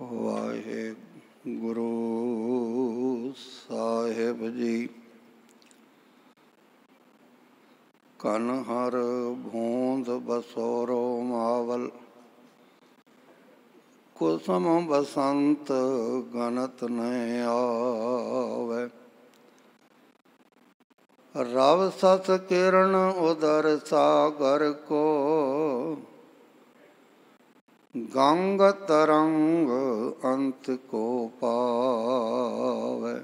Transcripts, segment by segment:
ਵਾਹਿਗੁਰੂ ਸਾਹਿਬ ਜੀ। ਕਨ ਹਰ ਭੂੰਦ ਬਸੋਰੋ ਮਾਵਲ, ਕੁਸਮ ਬਸੰਤ ਗਨਤ ਨ ਆਵੈ। ਰਵ ਸਸ ਕਿਰਨ ਉਦਰ ਸਾਗਰ ਕੋ, ਗੰਗ ਤਰੰਗ ਅੰਤ ਕੋ ਪਾਵੈ।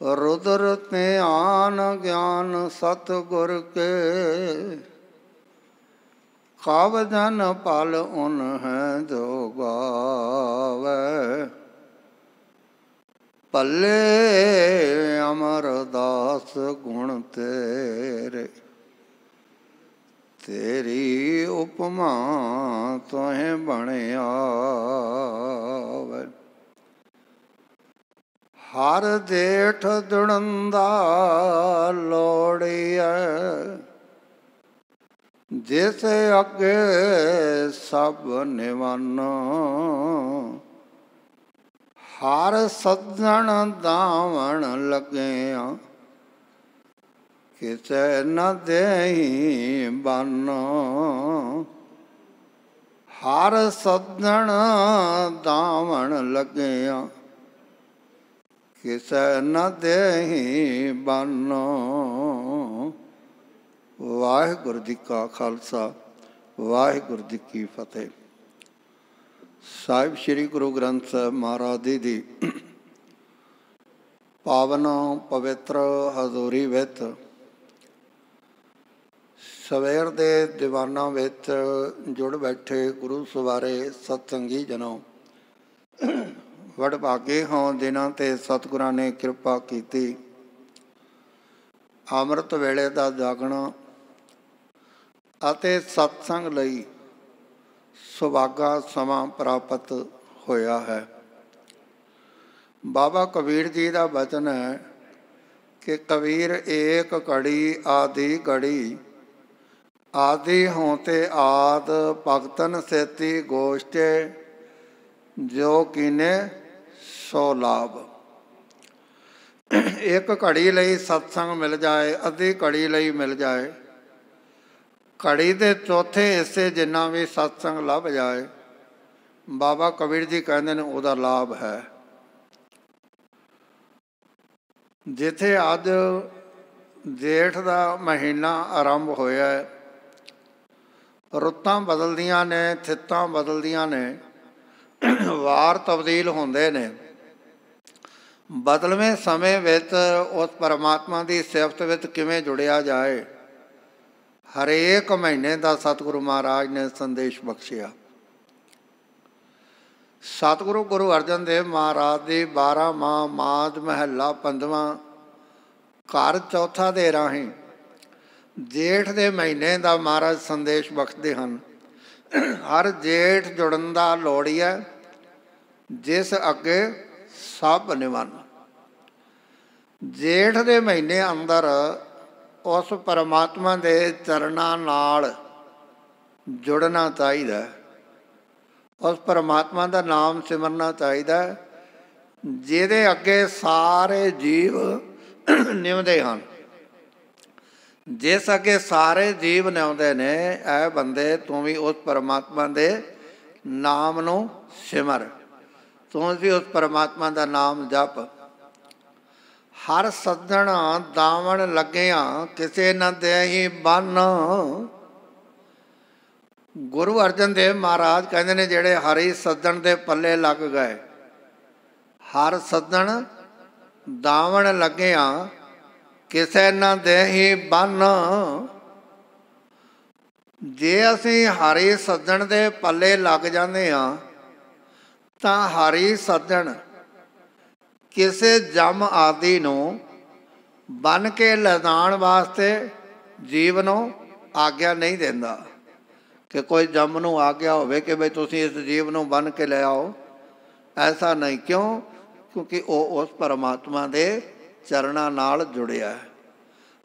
रुद्र ध्यान ज्ञान सतगुर के, कब जन पल उन है जो गावै। पल्ले अमरदास गुण तेरे, तेरी उपमा तोहें बण आवै। हर जेठ जुड़ंदा लोड़िया, जिस अगे सब निवानो। हर सज्जन दावण लगिया, किसे न देही बानो। हर सज्जन दावण लगिया, किसे न देही बानो। वाहिगुरु जी का खालसा, वाहिगुरु जी की फतेह। ਸਾਹਿਬ ਸ਼੍ਰੀ ਗੁਰੂ ਗ੍ਰੰਥ ਸਾਹਿਬ ਮਹਾਰਾਜ ਜੀ ਦੀ ਪਾਵਨ ਪਵਿੱਤਰ ਹਜ਼ੂਰੀ ਵਿੱਚ ਸਵੇਰ ਦੇ ਦੀਵਾਨਾਂ ਵਿੱਚ ਜੁੜ ਬੈਠੇ ਗੁਰੂ ਸਵਾਰੇ ਸਤਸੰਗੀ ਜਨੋ, ਵਡਭਾਗੇ ਹੋਂ ਜਿਨ੍ਹਾਂ 'ਤੇ ਸਤਿਗੁਰਾਂ ਨੇ ਕਿਰਪਾ ਕੀਤੀ। ਅੰਮ੍ਰਿਤ ਵੇਲੇ ਦਾ ਜਾਗਣਾ ਅਤੇ ਸਤਸੰਗ ਲਈ ਸੁਭਾਗਾ ਸਮਾਂ ਪ੍ਰਾਪਤ ਹੋਇਆ ਹੈ। ਬਾਬਾ ਕਬੀਰ ਜੀ ਦਾ ਬਚਨ ਹੈ ਕਿ ਕਬੀਰ ਏਕ ਘੜੀ ਆਦਿ ਘੜੀ, ਆਦਿ ਹੋਂ ਤੇ ਆਦ ਭਗਤਨ ਸੇਤੀ ਗੋਸ਼ਟੇ, ਜੋ ਕੀਨੇ ਸੋ ਲਾਭ। ਇੱਕ ਘੜੀ ਲਈ ਸਤਸੰਗ ਮਿਲ ਜਾਏ, ਅੱਧੀ ਘੜੀ ਲਈ ਮਿਲ ਜਾਏ, ਘੜੀ ਦੇ ਚੌਥੇ ਹਿੱਸੇ ਜਿੰਨਾ ਵੀ ਸਤਸੰਗ ਲੱਭ ਜਾਏ, ਬਾਬਾ ਕਬੀਰ ਜੀ ਕਹਿੰਦੇ ਨੇ ਉਹਦਾ ਲਾਭ ਹੈ। ਜਿੱਥੇ ਅੱਜ ਜੇਠ ਦਾ ਮਹੀਨਾ ਆਰੰਭ ਹੋਇਆ, ਰੁੱਤਾਂ ਬਦਲਦੀਆਂ ਨੇ, ਥਿੱਤਾਂ ਬਦਲਦੀਆਂ ਨੇ, ਵਾਰ ਤਬਦੀਲ ਹੁੰਦੇ ਨੇ। ਬਦਲਵੇਂ ਸਮੇਂ ਵਿੱਚ ਉਸ ਪਰਮਾਤਮਾ ਦੀ ਸਿਫਤ ਵਿੱਚ ਕਿਵੇਂ ਜੁੜਿਆ ਜਾਏ, ਹਰੇਕ ਮਹੀਨੇ ਦਾ ਸਤਿਗੁਰੂ ਮਹਾਰਾਜ ਨੇ ਸੰਦੇਸ਼ ਬਖਸ਼ਿਆ। ਸਤਿਗੁਰੂ ਗੁਰੂ ਅਰਜਨ ਦੇਵ ਮਹਾਰਾਜ ਦੀ 12 ਮਾਹ ਮਾਝ ਮਹੱਲਾ 5ਵਾਂ ਘਰ ਚੌਥਾ ਦੇ ਰਾਹੀਂ ਜੇਠ ਦੇ ਮਹੀਨੇ ਦਾ ਮਹਾਰਾਜ ਸੰਦੇਸ਼ ਬਖਸ਼ਦੇ ਹਨ। ਹਰ ਜੇਠ ਜੁੜਨ ਦਾ ਲੋੜੀਆ, ਜਿਸ ਅੱਗੇ ਸਭ ਨਿਵਨ। ਜੇਠ ਦੇ ਮਹੀਨੇ ਅੰਦਰ ਉਸ ਪਰਮਾਤਮਾ ਦੇ ਚਰਨਾਂ ਨਾਲ ਜੁੜਨਾ ਚਾਹੀਦਾ, ਉਸ ਪਰਮਾਤਮਾ ਦਾ ਨਾਮ ਸਿਮਰਨਾ ਚਾਹੀਦਾ, ਜਿਹਦੇ ਅੱਗੇ ਸਾਰੇ ਜੀਵ ਨਿਉਂਦੇ ਹਨ। ਜਿਸ ਅੱਗੇ ਸਾਰੇ ਜੀਵ ਨਿਉਂਦੇ ਨੇ, ਇਹ ਬੰਦੇ ਤੂੰ ਵੀ ਉਸ ਪਰਮਾਤਮਾ ਦੇ ਨਾਮ ਨੂੰ ਸਿਮਰ, ਤੂੰ ਵੀ ਉਸ ਪਰਮਾਤਮਾ ਦਾ ਨਾਮ ਜਪ। ਹਰ ਸੱਜਣ ਦਾਵਣ ਲੱਗਿਆ, ਕਿਸੇ ਨਾ ਦੇਹੀ ਬੰਨ। ਗੁਰੂ ਅਰਜਨ ਦੇਵ ਮਹਾਰਾਜ ਕਹਿੰਦੇ ਨੇ ਜਿਹੜੇ ਹਰੀ ਸੱਜਣ ਦੇ ਪੱਲੇ ਲੱਗ ਗਏ, ਹਰ ਸੱਜਣ ਦਾਵਣ ਲੱਗਿਆ, ਕਿਸੇ ਨਾ ਦੇਹੀ ਬੰਨ। ਜੇ ਅਸੀਂ ਹਰੀ ਸੱਜਣ ਦੇ ਪੱਲੇ ਲੱਗ ਜਾਂਦੇ ਹਾਂ ਤਾਂ ਹਰੀ ਸੱਜਣ ਕਿਸੇ ਜੰਮ ਆਦਿ ਨੂੰ ਬੰਨ੍ਹ ਕੇ ਲਿਜਾਣ ਵਾਸਤੇ ਜੀਵ ਨੂੰ ਆਗਿਆ ਨਹੀਂ ਦਿੰਦਾ। ਕਿ ਕੋਈ ਜੰਮ ਨੂੰ ਆਗਿਆ ਹੋਵੇ ਕਿ ਬਈ ਤੁਸੀਂ ਇਸ ਜੀਵ ਨੂੰ ਬੰਨ੍ਹ ਕੇ ਲੈ ਆਓ, ਐਸਾ ਨਹੀਂ। ਕਿਉਂ? ਕਿਉਂਕਿ ਉਹ ਉਸ ਪਰਮਾਤਮਾ ਦੇ ਚਰਨਾਂ ਨਾਲ ਜੁੜਿਆ।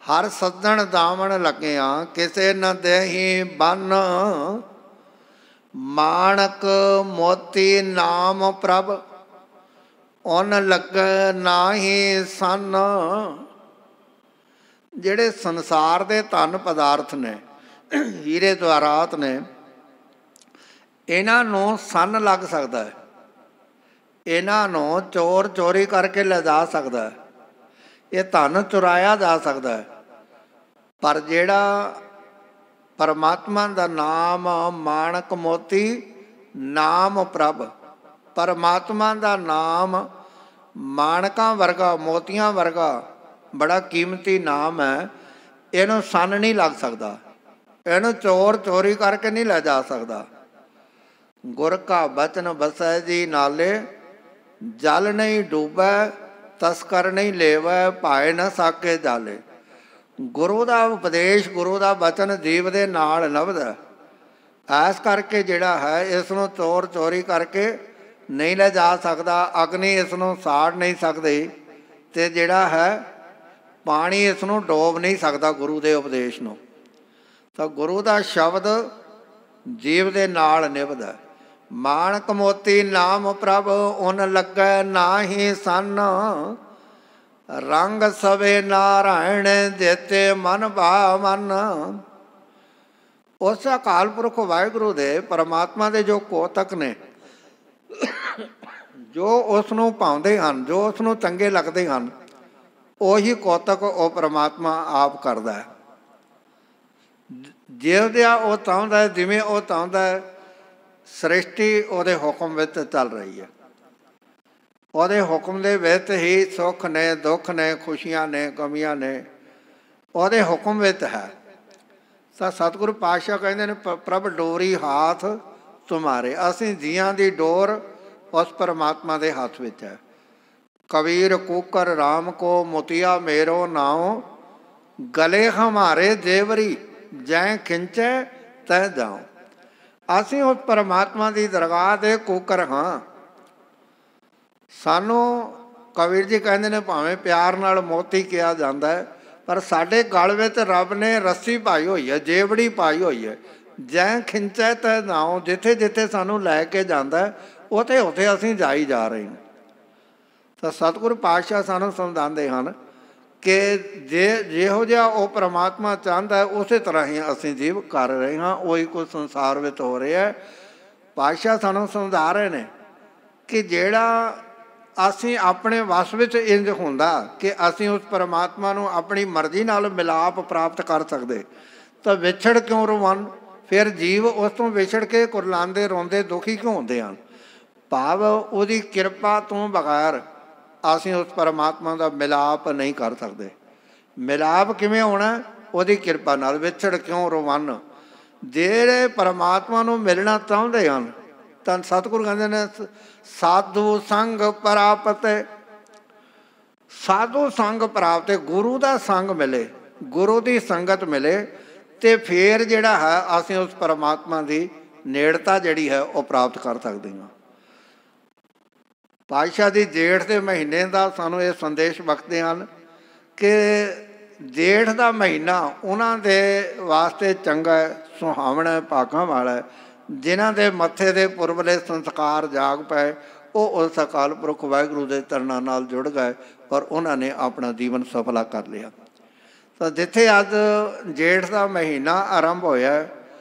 ਹਰ ਸੱਜਣ ਦਾਵਣ ਲੱਗਿਆ, ਕਿਸੇ ਨ ਦੇਹੀ ਬੰਨ। ਮਾਣਕ ਮੋਤੀ ਨਾਮ ਪ੍ਰਭ ਉਨ ਲੱਗੈ ਨਾਹੀ ਸੰਨ। ਜਿਹੜੇ ਸੰਸਾਰ ਦੇ ਧਨ ਪਦਾਰਥ ਨੇ, ਹੀਰੇ ਜਵਾਹਰਾਤ ਨੇ, ਇਹਨਾਂ ਨੂੰ ਸੰਨ ਲੱਗ ਸਕਦਾ ਹੈ, ਇਹਨਾਂ ਨੂੰ ਚੋਰ ਚੋਰੀ ਕਰਕੇ ਲਿਜਾ ਸਕਦਾ ਹੈ, ਇਹ ਧਨ ਚੁਰਾਇਆ ਜਾ ਸਕਦਾ ਹੈ। ਪਰ ਜਿਹੜਾ ਪਰਮਾਤਮਾ ਦਾ ਨਾਮ ਮਾਣਕ ਮੋਤੀ ਨਾਮ ਪ੍ਰਭ, ਪਰਮਾਤਮਾ ਦਾ ਨਾਮ ਮਾਣਕਾਂ ਵਰਗਾ, ਮੋਤੀਆਂ ਵਰਗਾ ਬੜਾ ਕੀਮਤੀ ਨਾਮ ਹੈ। ਇਹਨੂੰ ਸੰਨ ਨਹੀਂ ਲੱਗ ਸਕਦਾ, ਇਹਨੂੰ ਚੋਰ ਚੋਰੀ ਕਰਕੇ ਨਹੀਂ ਲੈ ਜਾ ਸਕਦਾ। ਗੁਰ ਕਾ ਬਚਨ ਬਸੈ ਜੀ ਨਾਲੇ, ਜਲ ਨਹੀਂ ਡੂਬੈ ਤਸਕਰ ਨਹੀਂ ਲੇਵੈ, ਭਾਏ ਨਾ ਸਾਕੇ ਜਾਲੇ। ਗੁਰੂ ਦਾ ਉਪਦੇਸ਼, ਗੁਰੂ ਦਾ ਬਚਨ ਜੀਵ ਦੇ ਨਾਲ ਲੱਭਦਾ। ਐਸ ਕਰਕੇ ਜਿਹੜਾ ਹੈ ਇਸ ਨੂੰ ਚੋਰ ਚੋਰੀ ਕਰਕੇ ਨਹੀਂ ਲੈ ਜਾ ਸਕਦਾ, ਅਗਨੀ ਇਸ ਨੂੰ ਸਾੜ ਨਹੀਂ ਸਕਦੀ, ਅਤੇ ਜਿਹੜਾ ਹੈ ਪਾਣੀ ਇਸ ਨੂੰ ਡੋਬ ਨਹੀਂ ਸਕਦਾ ਗੁਰੂ ਦੇ ਉਪਦੇਸ਼ ਨੂੰ। ਤਾਂ ਗੁਰੂ ਦਾ ਸ਼ਬਦ ਜੀਵ ਦੇ ਨਾਲ ਨਿਭਦਾ। ਮਾਣਕ ਮੋਤੀ ਨਾਮ ਪ੍ਰਭ ਉਨ ਲੱਗੈ ਨਾਹੀ ਸੰਨ, ਰੰਗ ਸਵੇ ਨਾਰਾਇਣ ਦਿੱਤੇ ਮਨ ਭਾਵਨ। ਉਸ ਅਕਾਲ ਪੁਰਖ ਵਾਹਿਗੁਰੂ ਦੇ, ਪਰਮਾਤਮਾ ਦੇ ਜੋ ਕੋਤਕ ਨੇ, ਜੋ ਉਸ ਨੂੰ ਭਾਉਂਦੇ ਹਨ, ਜੋ ਉਸ ਨੂੰ ਚੰਗੇ ਲੱਗਦੇ ਹਨ, ਉਹੀ ਕੋਤਕ ਉਹ ਪਰਮਾਤਮਾ ਆਪ ਕਰਦਾ ਹੈ। ਜਿਹੋ ਜਿਹਾ ਉਹ ਚਾਹੁੰਦਾ ਹੈ, ਜਿਵੇਂ ਉਹ ਚਾਹੁੰਦਾ ਹੈ, ਸ੍ਰਿਸ਼ਟੀ ਉਹਦੇ ਹੁਕਮ ਵਿੱਚ ਚੱਲ ਰਹੀ ਹੈ। ਉਹਦੇ ਹੁਕਮ ਦੇ ਵਿੱਚ ਹੀ ਸੁੱਖ ਨੇ, ਦੁੱਖ ਨੇ, ਖੁਸ਼ੀਆਂ ਨੇ, ਗਮੀਆਂ ਨੇ, ਉਹਦੇ ਹੁਕਮ ਵਿੱਚ ਹੈ। ਤਾਂ ਸਤਿਗੁਰੂ ਪਾਤਸ਼ਾਹ ਕਹਿੰਦੇ ਨੇ ਪ੍ਰਭ ਡੋਰੀ ਹਾਥ ਤੁਮਾਰੇ। ਅਸੀਂ ਜੀਆਂ ਦੀ ਡੋਰ ਉਸ ਪਰਮਾਤਮਾ ਦੇ ਹੱਥ ਵਿੱਚ ਹੈ। ਕਬੀਰ ਕੂਕਰ ਰਾਮ ਕੋ ਮੋਤੀਆ ਮੇਰੋ ਨਾਉ, ਗਲੇ ਹਮਾਰੇ ਜੇਵਰੀ ਜੈ ਖਿੰਚੈ ਤੈ ਜਾਉ। ਅਸੀਂ ਉਸ ਪਰਮਾਤਮਾ ਦੀ ਦਰਗਾਹ ਦੇ ਕੂਕਰ ਹਾਂ। ਸਾਨੂੰ ਕਬੀਰ ਜੀ ਕਹਿੰਦੇ ਨੇ ਭਾਵੇਂ ਪਿਆਰ ਨਾਲ ਮੋਤੀ ਕਿਹਾ ਜਾਂਦਾ ਹੈ, ਪਰ ਸਾਡੇ ਗਲ ਵਿੱਚ ਰੱਬ ਨੇ ਰੱਸੀ ਪਾਈ ਹੋਈ ਹੈ, ਜੇਵੜੀ ਪਾਈ ਹੋਈ ਹੈ। ਜੈ ਖਿੰਚੈ ਤੈ ਜਾਉ, ਜਿੱਥੇ ਜਿੱਥੇ ਸਾਨੂੰ ਲੈ ਕੇ ਜਾਂਦਾ ਉੱਥੇ ਉੱਥੇ ਅਸੀਂ ਜਾਈ ਜਾ ਰਹੇ ਹਾਂ। ਤਾਂ ਸਤਿਗੁਰੂ ਪਾਤਸ਼ਾਹ ਸਾਨੂੰ ਸਮਝਾਉਂਦੇ ਹਨ ਕਿ ਜਿਹੋ ਜਿਹਾ ਉਹ ਪਰਮਾਤਮਾ ਚਾਹੁੰਦਾ ਹੈ, ਉਸੇ ਤਰ੍ਹਾਂ ਹੀ ਅਸੀਂ ਜੀਵ ਕਰ ਰਹੇ ਹਾਂ। ਉਹੀ ਕੁਝ ਸੰਸਾਰ ਵਿੱਚ ਹੋ ਰਿਹਾ। ਪਾਤਸ਼ਾਹ ਸਾਨੂੰ ਸਮਝਾ ਰਹੇ ਨੇ ਕਿ ਜਿਹੜਾ ਅਸੀਂ ਆਪਣੇ ਵਸ ਵਿੱਚ ਇੰਝ ਹੁੰਦਾ ਕਿ ਅਸੀਂ ਉਸ ਪਰਮਾਤਮਾ ਨੂੰ ਆਪਣੀ ਮਰਜ਼ੀ ਨਾਲ ਮਿਲਾਪ ਪ੍ਰਾਪਤ ਕਰ ਸਕਦੇ, ਤਾਂ ਵਿਛੜ ਕਿਉਂ ਰੋਵਨ? ਫਿਰ ਜੀਵ ਉਸ ਤੋਂ ਵਿਛੜ ਕੇ ਕੁਰਲਾਉਂਦੇ ਰੋਂਦੇ ਦੁਖੀ ਕਿਉਂ ਹੁੰਦੇ ਹਨ? ਭਾਵ ਉਹਦੀ ਕਿਰਪਾ ਤੋਂ ਬਗੈਰ ਅਸੀਂ ਉਸ ਪਰਮਾਤਮਾ ਦਾ ਮਿਲਾਪ ਨਹੀਂ ਕਰ ਸਕਦੇ। ਮਿਲਾਪ ਕਿਵੇਂ ਹੋਣਾ? ਉਹਦੀ ਕਿਰਪਾ ਨਾਲ। ਵਿਛੜ ਕਿਉਂ ਰੋਵਨ? ਜਿਹੜੇ ਪਰਮਾਤਮਾ ਨੂੰ ਮਿਲਣਾ ਚਾਹੁੰਦੇ ਹਨ ਤਾਂ ਸਤਿਗੁਰੂ ਕਹਿੰਦੇ ਨੇ ਸਾਧੂ ਸੰਗ ਪ੍ਰਾਪਤ। ਸਾਧੂ ਸੰਗ ਪ੍ਰਾਪਤ, ਗੁਰੂ ਦਾ ਸੰਗ ਮਿਲੇ, ਗੁਰੂ ਦੀ ਸੰਗਤ ਮਿਲੇ, ਅਤੇ ਫਿਰ ਜਿਹੜਾ ਹੈ ਅਸੀਂ ਉਸ ਪਰਮਾਤਮਾ ਦੀ ਨੇੜਤਾ ਜਿਹੜੀ ਹੈ ਉਹ ਪ੍ਰਾਪਤ ਕਰ ਸਕਦੇ ਹਾਂ। ਪਾਤਸ਼ਾਹ ਦੀ ਜੇਠ ਦੇ ਮਹੀਨੇ ਦਾ ਸਾਨੂੰ ਇਹ ਸੰਦੇਸ਼ ਬਖਸ਼ਦੇ ਹਨ ਕਿ ਜੇਠ ਦਾ ਮਹੀਨਾ ਉਹਨਾਂ ਦੇ ਵਾਸਤੇ ਚੰਗਾ, ਸੁਹਾਵਣਾ, ਭਾਗਾਂ ਵਾਲਾ, ਜਿਨ੍ਹਾਂ ਦੇ ਮੱਥੇ ਦੇ ਪੁਰਬਲੇ ਸੰਸਕਾਰ ਜਾਗ ਪਏ, ਉਹ ਉਸ ਅਕਾਲ ਪੁਰਖ ਵਾਹਿਗੁਰੂ ਦੇ ਚਰਨਾਂ ਨਾਲ ਜੁੜ ਗਏ ਔਰ ਉਹਨਾਂ ਨੇ ਆਪਣਾ ਜੀਵਨ ਸਫਲਾ ਕਰ ਲਿਆ। ਤਾਂ ਜਿੱਥੇ ਅੱਜ ਜੇਠ ਦਾ ਮਹੀਨਾ ਆਰੰਭ ਹੋਇਆ,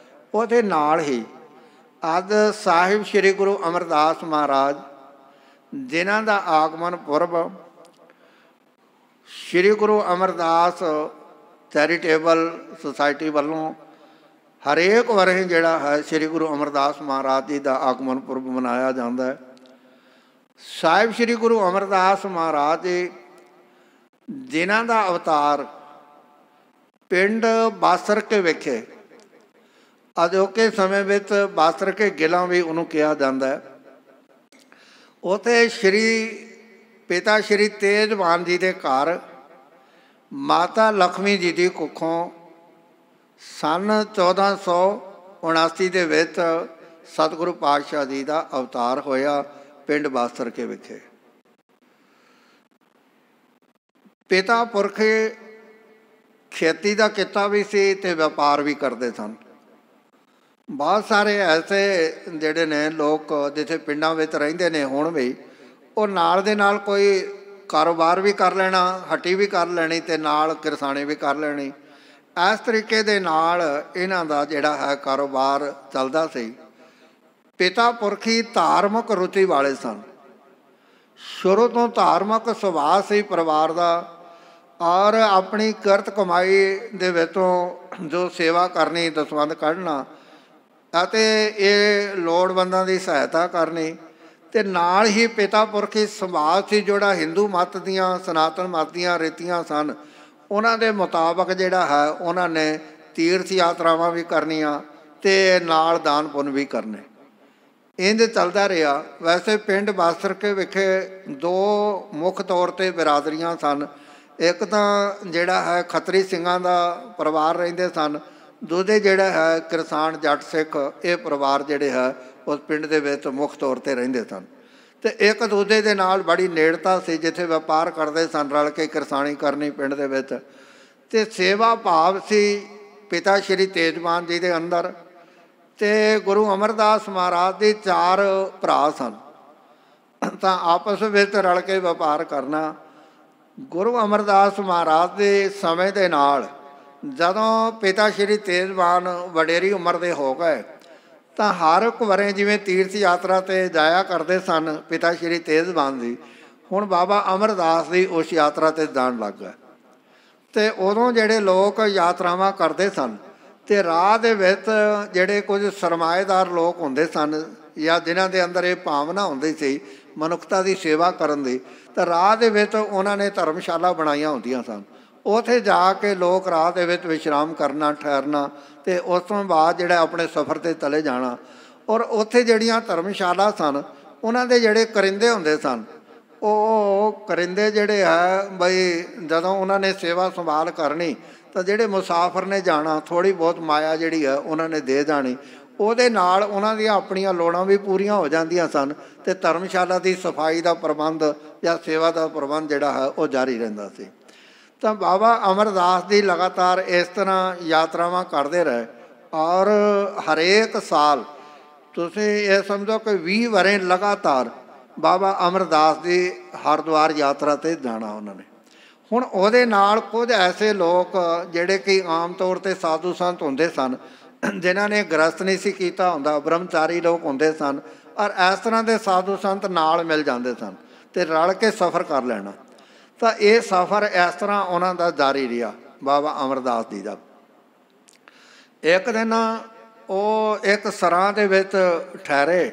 ਉਹਦੇ ਨਾਲ ਹੀ ਅੱਜ ਸਾਹਿਬ ਸ਼੍ਰੀ ਗੁਰੂ ਅਮਰਦਾਸ ਮਹਾਰਾਜ, ਜਿਨ੍ਹਾਂ ਦਾ ਆਗਮਨ ਪੁਰਬ ਸ਼੍ਰੀ ਗੁਰੂ ਅਮਰਦਾਸ ਚੈਰੀਟੇਬਲ ਸੁਸਾਇਟੀ ਵੱਲੋਂ ਹਰੇਕ ਵਰ੍ਹੇ ਜਿਹੜਾ ਹੈ ਸ਼੍ਰੀ ਗੁਰੂ ਅਮਰਦਾਸ ਮਹਾਰਾਜ ਜੀ ਦਾ ਆਗਮਨ ਪੁਰਬ ਮਨਾਇਆ ਜਾਂਦਾ ਹੈ। ਸਾਹਿਬ ਸ਼੍ਰੀ ਗੁਰੂ ਅਮਰਦਾਸ ਮਹਾਰਾਜ ਜੀ, ਜਿਨ੍ਹਾਂ ਦਾ ਅਵਤਾਰ ਪਿੰਡ ਬਾਸਰਕੇ ਵਿਖੇ, ਅਜੋਕੇ ਸਮੇਂ ਵਿੱਚ ਬਾਸਰਕੇ ਗਿਲਾਂ ਵੀ ਉਹਨੂੰ ਕਿਹਾ ਜਾਂਦਾ ਹੈ, ਉੱਥੇ ਪਿਤਾ ਸ਼੍ਰੀ ਤੇਜਵਾਨ ਜੀ ਦੇ ਘਰ ਮਾਤਾ ਲక్ష్ਮੀ ਜੀ ਦੀ ਕੁੱਖੋਂ ਸੰਨ 1479 ਦੇ ਵਿੱਚ ਸਤਿਗੁਰੂ ਪਾਤਸ਼ਾਹ ਜੀ ਦਾ ਅਵਤਾਰ ਹੋਇਆ ਪਿੰਡ ਬਾਸਰਕੇ ਵਿਖੇ। ਪਿਤਾ ਪੁਰਖ ਖੇਤੀ ਦਾ ਕਿੱਤਾ ਵੀ ਸੀ ਅਤੇ ਵਪਾਰ ਵੀ ਕਰਦੇ ਸਨ। ਬਹੁਤ ਸਾਰੇ ਐਸੇ ਜਿਹੜੇ ਨੇ ਲੋਕ ਜਿੱਥੇ ਪਿੰਡਾਂ ਵਿੱਚ ਰਹਿੰਦੇ ਨੇ ਹੁਣ ਵੀ, ਉਹ ਨਾਲ ਦੇ ਨਾਲ ਕੋਈ ਕਾਰੋਬਾਰ ਵੀ ਕਰ ਲੈਣਾ, ਹੱਟੀ ਵੀ ਕਰ ਲੈਣੀ ਅਤੇ ਨਾਲ ਕਿਰਸਾਨੀ ਵੀ ਕਰ ਲੈਣੀ। ਇਸ ਤਰੀਕੇ ਦੇ ਨਾਲ ਇਹਨਾਂ ਦਾ ਜਿਹੜਾ ਹੈ ਕਾਰੋਬਾਰ ਚੱਲਦਾ ਸੀ। ਪਿਤਾ ਪੁਰਖੀ ਧਾਰਮਿਕ ਰੁਚੀ ਵਾਲੇ ਸਨ, ਸ਼ੁਰੂ ਤੋਂ ਧਾਰਮਿਕ ਸੁਭਾਅ ਸੀ ਪਰਿਵਾਰ ਦਾ, ਔਰ ਆਪਣੀ ਕਿਰਤ ਕਮਾਈ ਦੇ ਵਿੱਚੋਂ ਜੋ ਸੇਵਾ ਕਰਨੀ, ਦਸਵੰਧ ਕੱਢਣਾ ਅਤੇ ਇਹ ਲੋੜਵੰਦਾਂ ਦੀ ਸਹਾਇਤਾ ਕਰਨੀ, ਅਤੇ ਨਾਲ ਹੀ ਪਿਤਾ ਪੁਰਖੀ ਸੁਭਾਅ ਸੀ ਜਿਹੜਾ ਹਿੰਦੂ ਮੱਤ ਦੀਆਂ, ਸਨਾਤਨ ਮੱਤ ਦੀਆਂ ਰੀਤੀਆਂ ਸਨ, ਉਹਨਾਂ ਦੇ ਮੁਤਾਬਕ ਜਿਹੜਾ ਹੈ ਉਹਨਾਂ ਨੇ ਤੀਰਥ ਯਾਤਰਾਵਾਂ ਵੀ ਕਰਨੀਆਂ ਅਤੇ ਨਾਲ ਦਾਨ ਪੁੰਨ ਵੀ ਕਰਨੇ। ਇੰਝ ਚੱਲਦਾ ਰਿਹਾ। ਵੈਸੇ ਪਿੰਡ ਬਾਸਰਕੇ ਵਿਖੇ ਦੋ ਮੁੱਖ ਤੌਰ 'ਤੇ ਬਿਰਾਦਰੀਆਂ ਸਨ। ਇੱਕ ਤਾਂ ਜਿਹੜਾ ਹੈ ਖੱਤਰੀ ਸਿੰਘਾਂ ਦਾ ਪਰਿਵਾਰ ਰਹਿੰਦੇ ਸਨ, ਦੂਜੇ ਜਿਹੜਾ ਹੈ ਕਿਰਸਾਨ ਜੱਟ ਸਿੱਖ, ਇਹ ਪਰਿਵਾਰ ਜਿਹੜੇ ਹੈ ਉਸ ਪਿੰਡ ਦੇ ਵਿੱਚ ਮੁੱਖ ਤੌਰ 'ਤੇ ਰਹਿੰਦੇ ਸਨ। ਅਤੇ ਇੱਕ ਦੂਜੇ ਦੇ ਨਾਲ ਬੜੀ ਨੇੜਤਾ ਸੀ, ਜਿੱਥੇ ਵਪਾਰ ਕਰਦੇ ਸਨ, ਰਲ ਕੇ ਕਿਰਸਾਨੀ ਕਰਨੀ ਪਿੰਡ ਦੇ ਵਿੱਚ। ਅਤੇ ਸੇਵਾ ਭਾਵ ਸੀ ਪਿਤਾ ਸ਼੍ਰੀ ਤੇਜਮਾਨ ਜੀ ਦੇ ਅੰਦਰ। ਅਤੇ ਗੁਰੂ ਅਮਰਦਾਸ ਮਹਾਰਾਜ ਦੇ 4 ਭਰਾ ਸਨ, ਤਾਂ ਆਪਸ ਵਿੱਚ ਰਲ ਕੇ ਵਪਾਰ ਕਰਨਾ। ਗੁਰੂ ਅਮਰਦਾਸ ਮਹਾਰਾਜ ਦੇ ਸਮੇਂ ਦੇ ਨਾਲ ਜਦੋਂ ਪਿਤਾ ਸ਼੍ਰੀ ਤੇਜਮਾਨ ਵਡੇਰੀ ਉਮਰ ਦੇ ਹੋ ਗਏ, ਤਾਂ ਹਰ ਇੱਕ ਵਰੇ ਜਿਵੇਂ ਤੀਰਥ ਯਾਤਰਾ 'ਤੇ ਜਾਇਆ ਕਰਦੇ ਸਨ ਪਿਤਾ ਸ਼੍ਰੀ ਤੇਜਮਾਨ ਜੀ, ਹੁਣ ਬਾਬਾ ਅਮਰਦਾਸ ਜੀ ਉਸ ਯਾਤਰਾ 'ਤੇ ਜਾਣ ਲੱਗ ਗਏ। ਅਤੇ ਉਦੋਂ ਜਿਹੜੇ ਲੋਕ ਯਾਤਰਾਵਾਂ ਕਰਦੇ ਸਨ, ਅਤੇ ਰਾਹ ਦੇ ਵਿੱਚ ਜਿਹੜੇ ਕੁਝ ਸਰਮਾਏਦਾਰ ਲੋਕ ਹੁੰਦੇ ਸਨ, ਜਾਂ ਜਿਨ੍ਹਾਂ ਦੇ ਅੰਦਰ ਇਹ ਭਾਵਨਾ ਹੁੰਦੀ ਸੀ ਮਨੁੱਖਤਾ ਦੀ ਸੇਵਾ ਕਰਨ ਦੀ, ਤਾਂ ਰਾਹ ਦੇ ਵਿੱਚ ਉਹਨਾਂ ਨੇ ਧਰਮਸ਼ਾਲਾ ਬਣਾਈਆਂ ਹੁੰਦੀਆਂ ਸਨ। ਉੱਥੇ ਜਾ ਕੇ ਲੋਕ ਰਾਹ ਦੇ ਵਿੱਚ ਵਿਸ਼ਰਾਮ ਕਰਨਾ, ਠਹਿਰਨਾ, ਅਤੇ ਉਸ ਤੋਂ ਬਾਅਦ ਜਿਹੜਾ ਆਪਣੇ ਸਫ਼ਰ 'ਤੇ ਚਲੇ ਜਾਣਾ। ਔਰ ਉੱਥੇ ਜਿਹੜੀਆਂ ਧਰਮਸ਼ਾਲਾ ਸਨ, ਉਹਨਾਂ ਦੇ ਜਿਹੜੇ ਕਰਿੰਦੇ ਹੁੰਦੇ ਸਨ, ਉਹ ਕਰਿੰਦੇ ਜਿਹੜੇ ਹੈ ਬਈ ਜਦੋਂ ਉਹਨਾਂ ਨੇ ਸੇਵਾ ਸੰਭਾਲ ਕਰਨੀ, ਤਾਂ ਜਿਹੜੇ ਮੁਸਾਫਰ ਨੇ ਜਾਣਾ, ਥੋੜ੍ਹੀ ਬਹੁਤ ਮਾਇਆ ਜਿਹੜੀ ਹੈ ਉਹਨਾਂ ਨੇ ਦੇ ਜਾਣੀ, ਉਹਦੇ ਨਾਲ ਉਹਨਾਂ ਦੀਆਂ ਆਪਣੀਆਂ ਲੋੜਾਂ ਵੀ ਪੂਰੀਆਂ ਹੋ ਜਾਂਦੀਆਂ ਸਨ, ਅਤੇ ਧਰਮਸ਼ਾਲਾ ਦੀ ਸਫਾਈ ਦਾ ਪ੍ਰਬੰਧ ਜਾਂ ਸੇਵਾ ਦਾ ਪ੍ਰਬੰਧ ਜਿਹੜਾ ਹੈ ਉਹ ਜਾਰੀ ਰਹਿੰਦਾ ਸੀ। ਤਾਂ ਬਾਬਾ ਅਮਰਦਾਸ ਜੀ ਲਗਾਤਾਰ ਇਸ ਤਰ੍ਹਾਂ ਯਾਤਰਾਵਾਂ ਕਰਦੇ ਰਹੇ, ਔਰ ਹਰੇਕ ਸਾਲ ਤੁਸੀਂ ਇਹ ਸਮਝੋ ਕਿ 20 ਵਰ੍ਹੇ ਲਗਾਤਾਰ ਬਾਬਾ ਅਮਰਦਾਸ ਜੀ ਹਰਿਦੁਆਰ ਯਾਤਰਾ 'ਤੇ ਜਾਣਾ ਉਹਨਾਂ ਨੇ। ਹੁਣ ਉਹਦੇ ਨਾਲ ਕੁਝ ਐਸੇ ਲੋਕ ਜਿਹੜੇ ਕਿ ਆਮ ਤੌਰ 'ਤੇ ਸਾਧੂ ਸੰਤ ਹੁੰਦੇ ਸਨ, ਜਿਨ੍ਹਾਂ ਨੇ ਗ੍ਰਸਤ ਨਹੀਂ ਸੀ ਕੀਤਾ ਹੁੰਦਾ, ਬ੍ਰਹਮਚਾਰੀ ਲੋਕ ਹੁੰਦੇ ਸਨ, ਔਰ ਇਸ ਤਰ੍ਹਾਂ ਦੇ ਸਾਧੂ ਸੰਤ ਨਾਲ ਮਿਲ ਜਾਂਦੇ ਸਨ ਅਤੇ ਰਲ ਕੇ ਸਫ਼ਰ ਕਰ ਲੈਣਾ। ਤਾਂ ਇਹ ਸਫ਼ਰ ਇਸ ਤਰ੍ਹਾਂ ਉਹਨਾਂ ਦਾ ਜਾਰੀ ਰਿਹਾ ਬਾਬਾ ਅਮਰਦਾਸ ਜੀ ਦਾ। ਇੱਕ ਦਿਨ ਉਹ ਇੱਕ ਸਰਾਂ ਦੇ ਵਿੱਚ ਠਹਿਰੇ,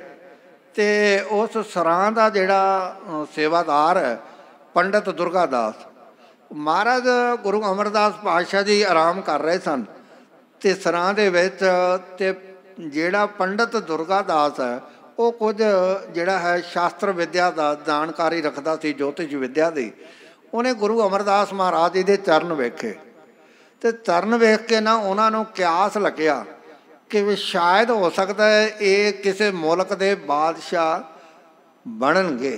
ਅਤੇ ਉਸ ਸਰਾਂ ਦਾ ਜਿਹੜਾ ਸੇਵਾਦਾਰ ਹੈ ਪੰਡਿਤ ਦੁਰਗਾ ਦਾਸ, ਮਹਾਰਾਜ ਗੁਰੂ ਅਮਰਦਾਸ ਪਾਤਸ਼ਾਹ ਜੀ ਆਰਾਮ ਕਰ ਰਹੇ ਸਨ ਅਤੇ ਸਰਾਂ ਦੇ ਵਿੱਚ। ਅਤੇ ਜਿਹੜਾ ਪੰਡਿਤ ਦੁਰਗਾ ਦਾਸ ਹੈ ਉਹ ਕੁਝ ਜਿਹੜਾ ਹੈ ਸ਼ਾਸਤਰ ਵਿੱਦਿਆ ਦਾ ਜਾਣਕਾਰੀ ਰੱਖਦਾ ਸੀ, ਜੋਤਿਸ਼ ਵਿੱਦਿਆ ਦੀ। ਉਹਨੇ ਗੁਰੂ ਅਮਰਦਾਸ ਮਹਾਰਾਜ ਜੀ ਦੇ ਚਰਨ ਵੇਖੇ, ਅਤੇ ਚਰਨ ਵੇਖ ਕੇ ਨਾ ਉਹਨਾਂ ਨੂੰ ਕਿਆਸ ਲੱਗਿਆ ਕਿ ਵੀ ਸ਼ਾਇਦ ਹੋ ਸਕਦਾ ਹੈ ਇਹ ਕਿਸੇ ਮੁਲਕ ਦੇ ਬਾਦਸ਼ਾਹ ਬਣਨਗੇ,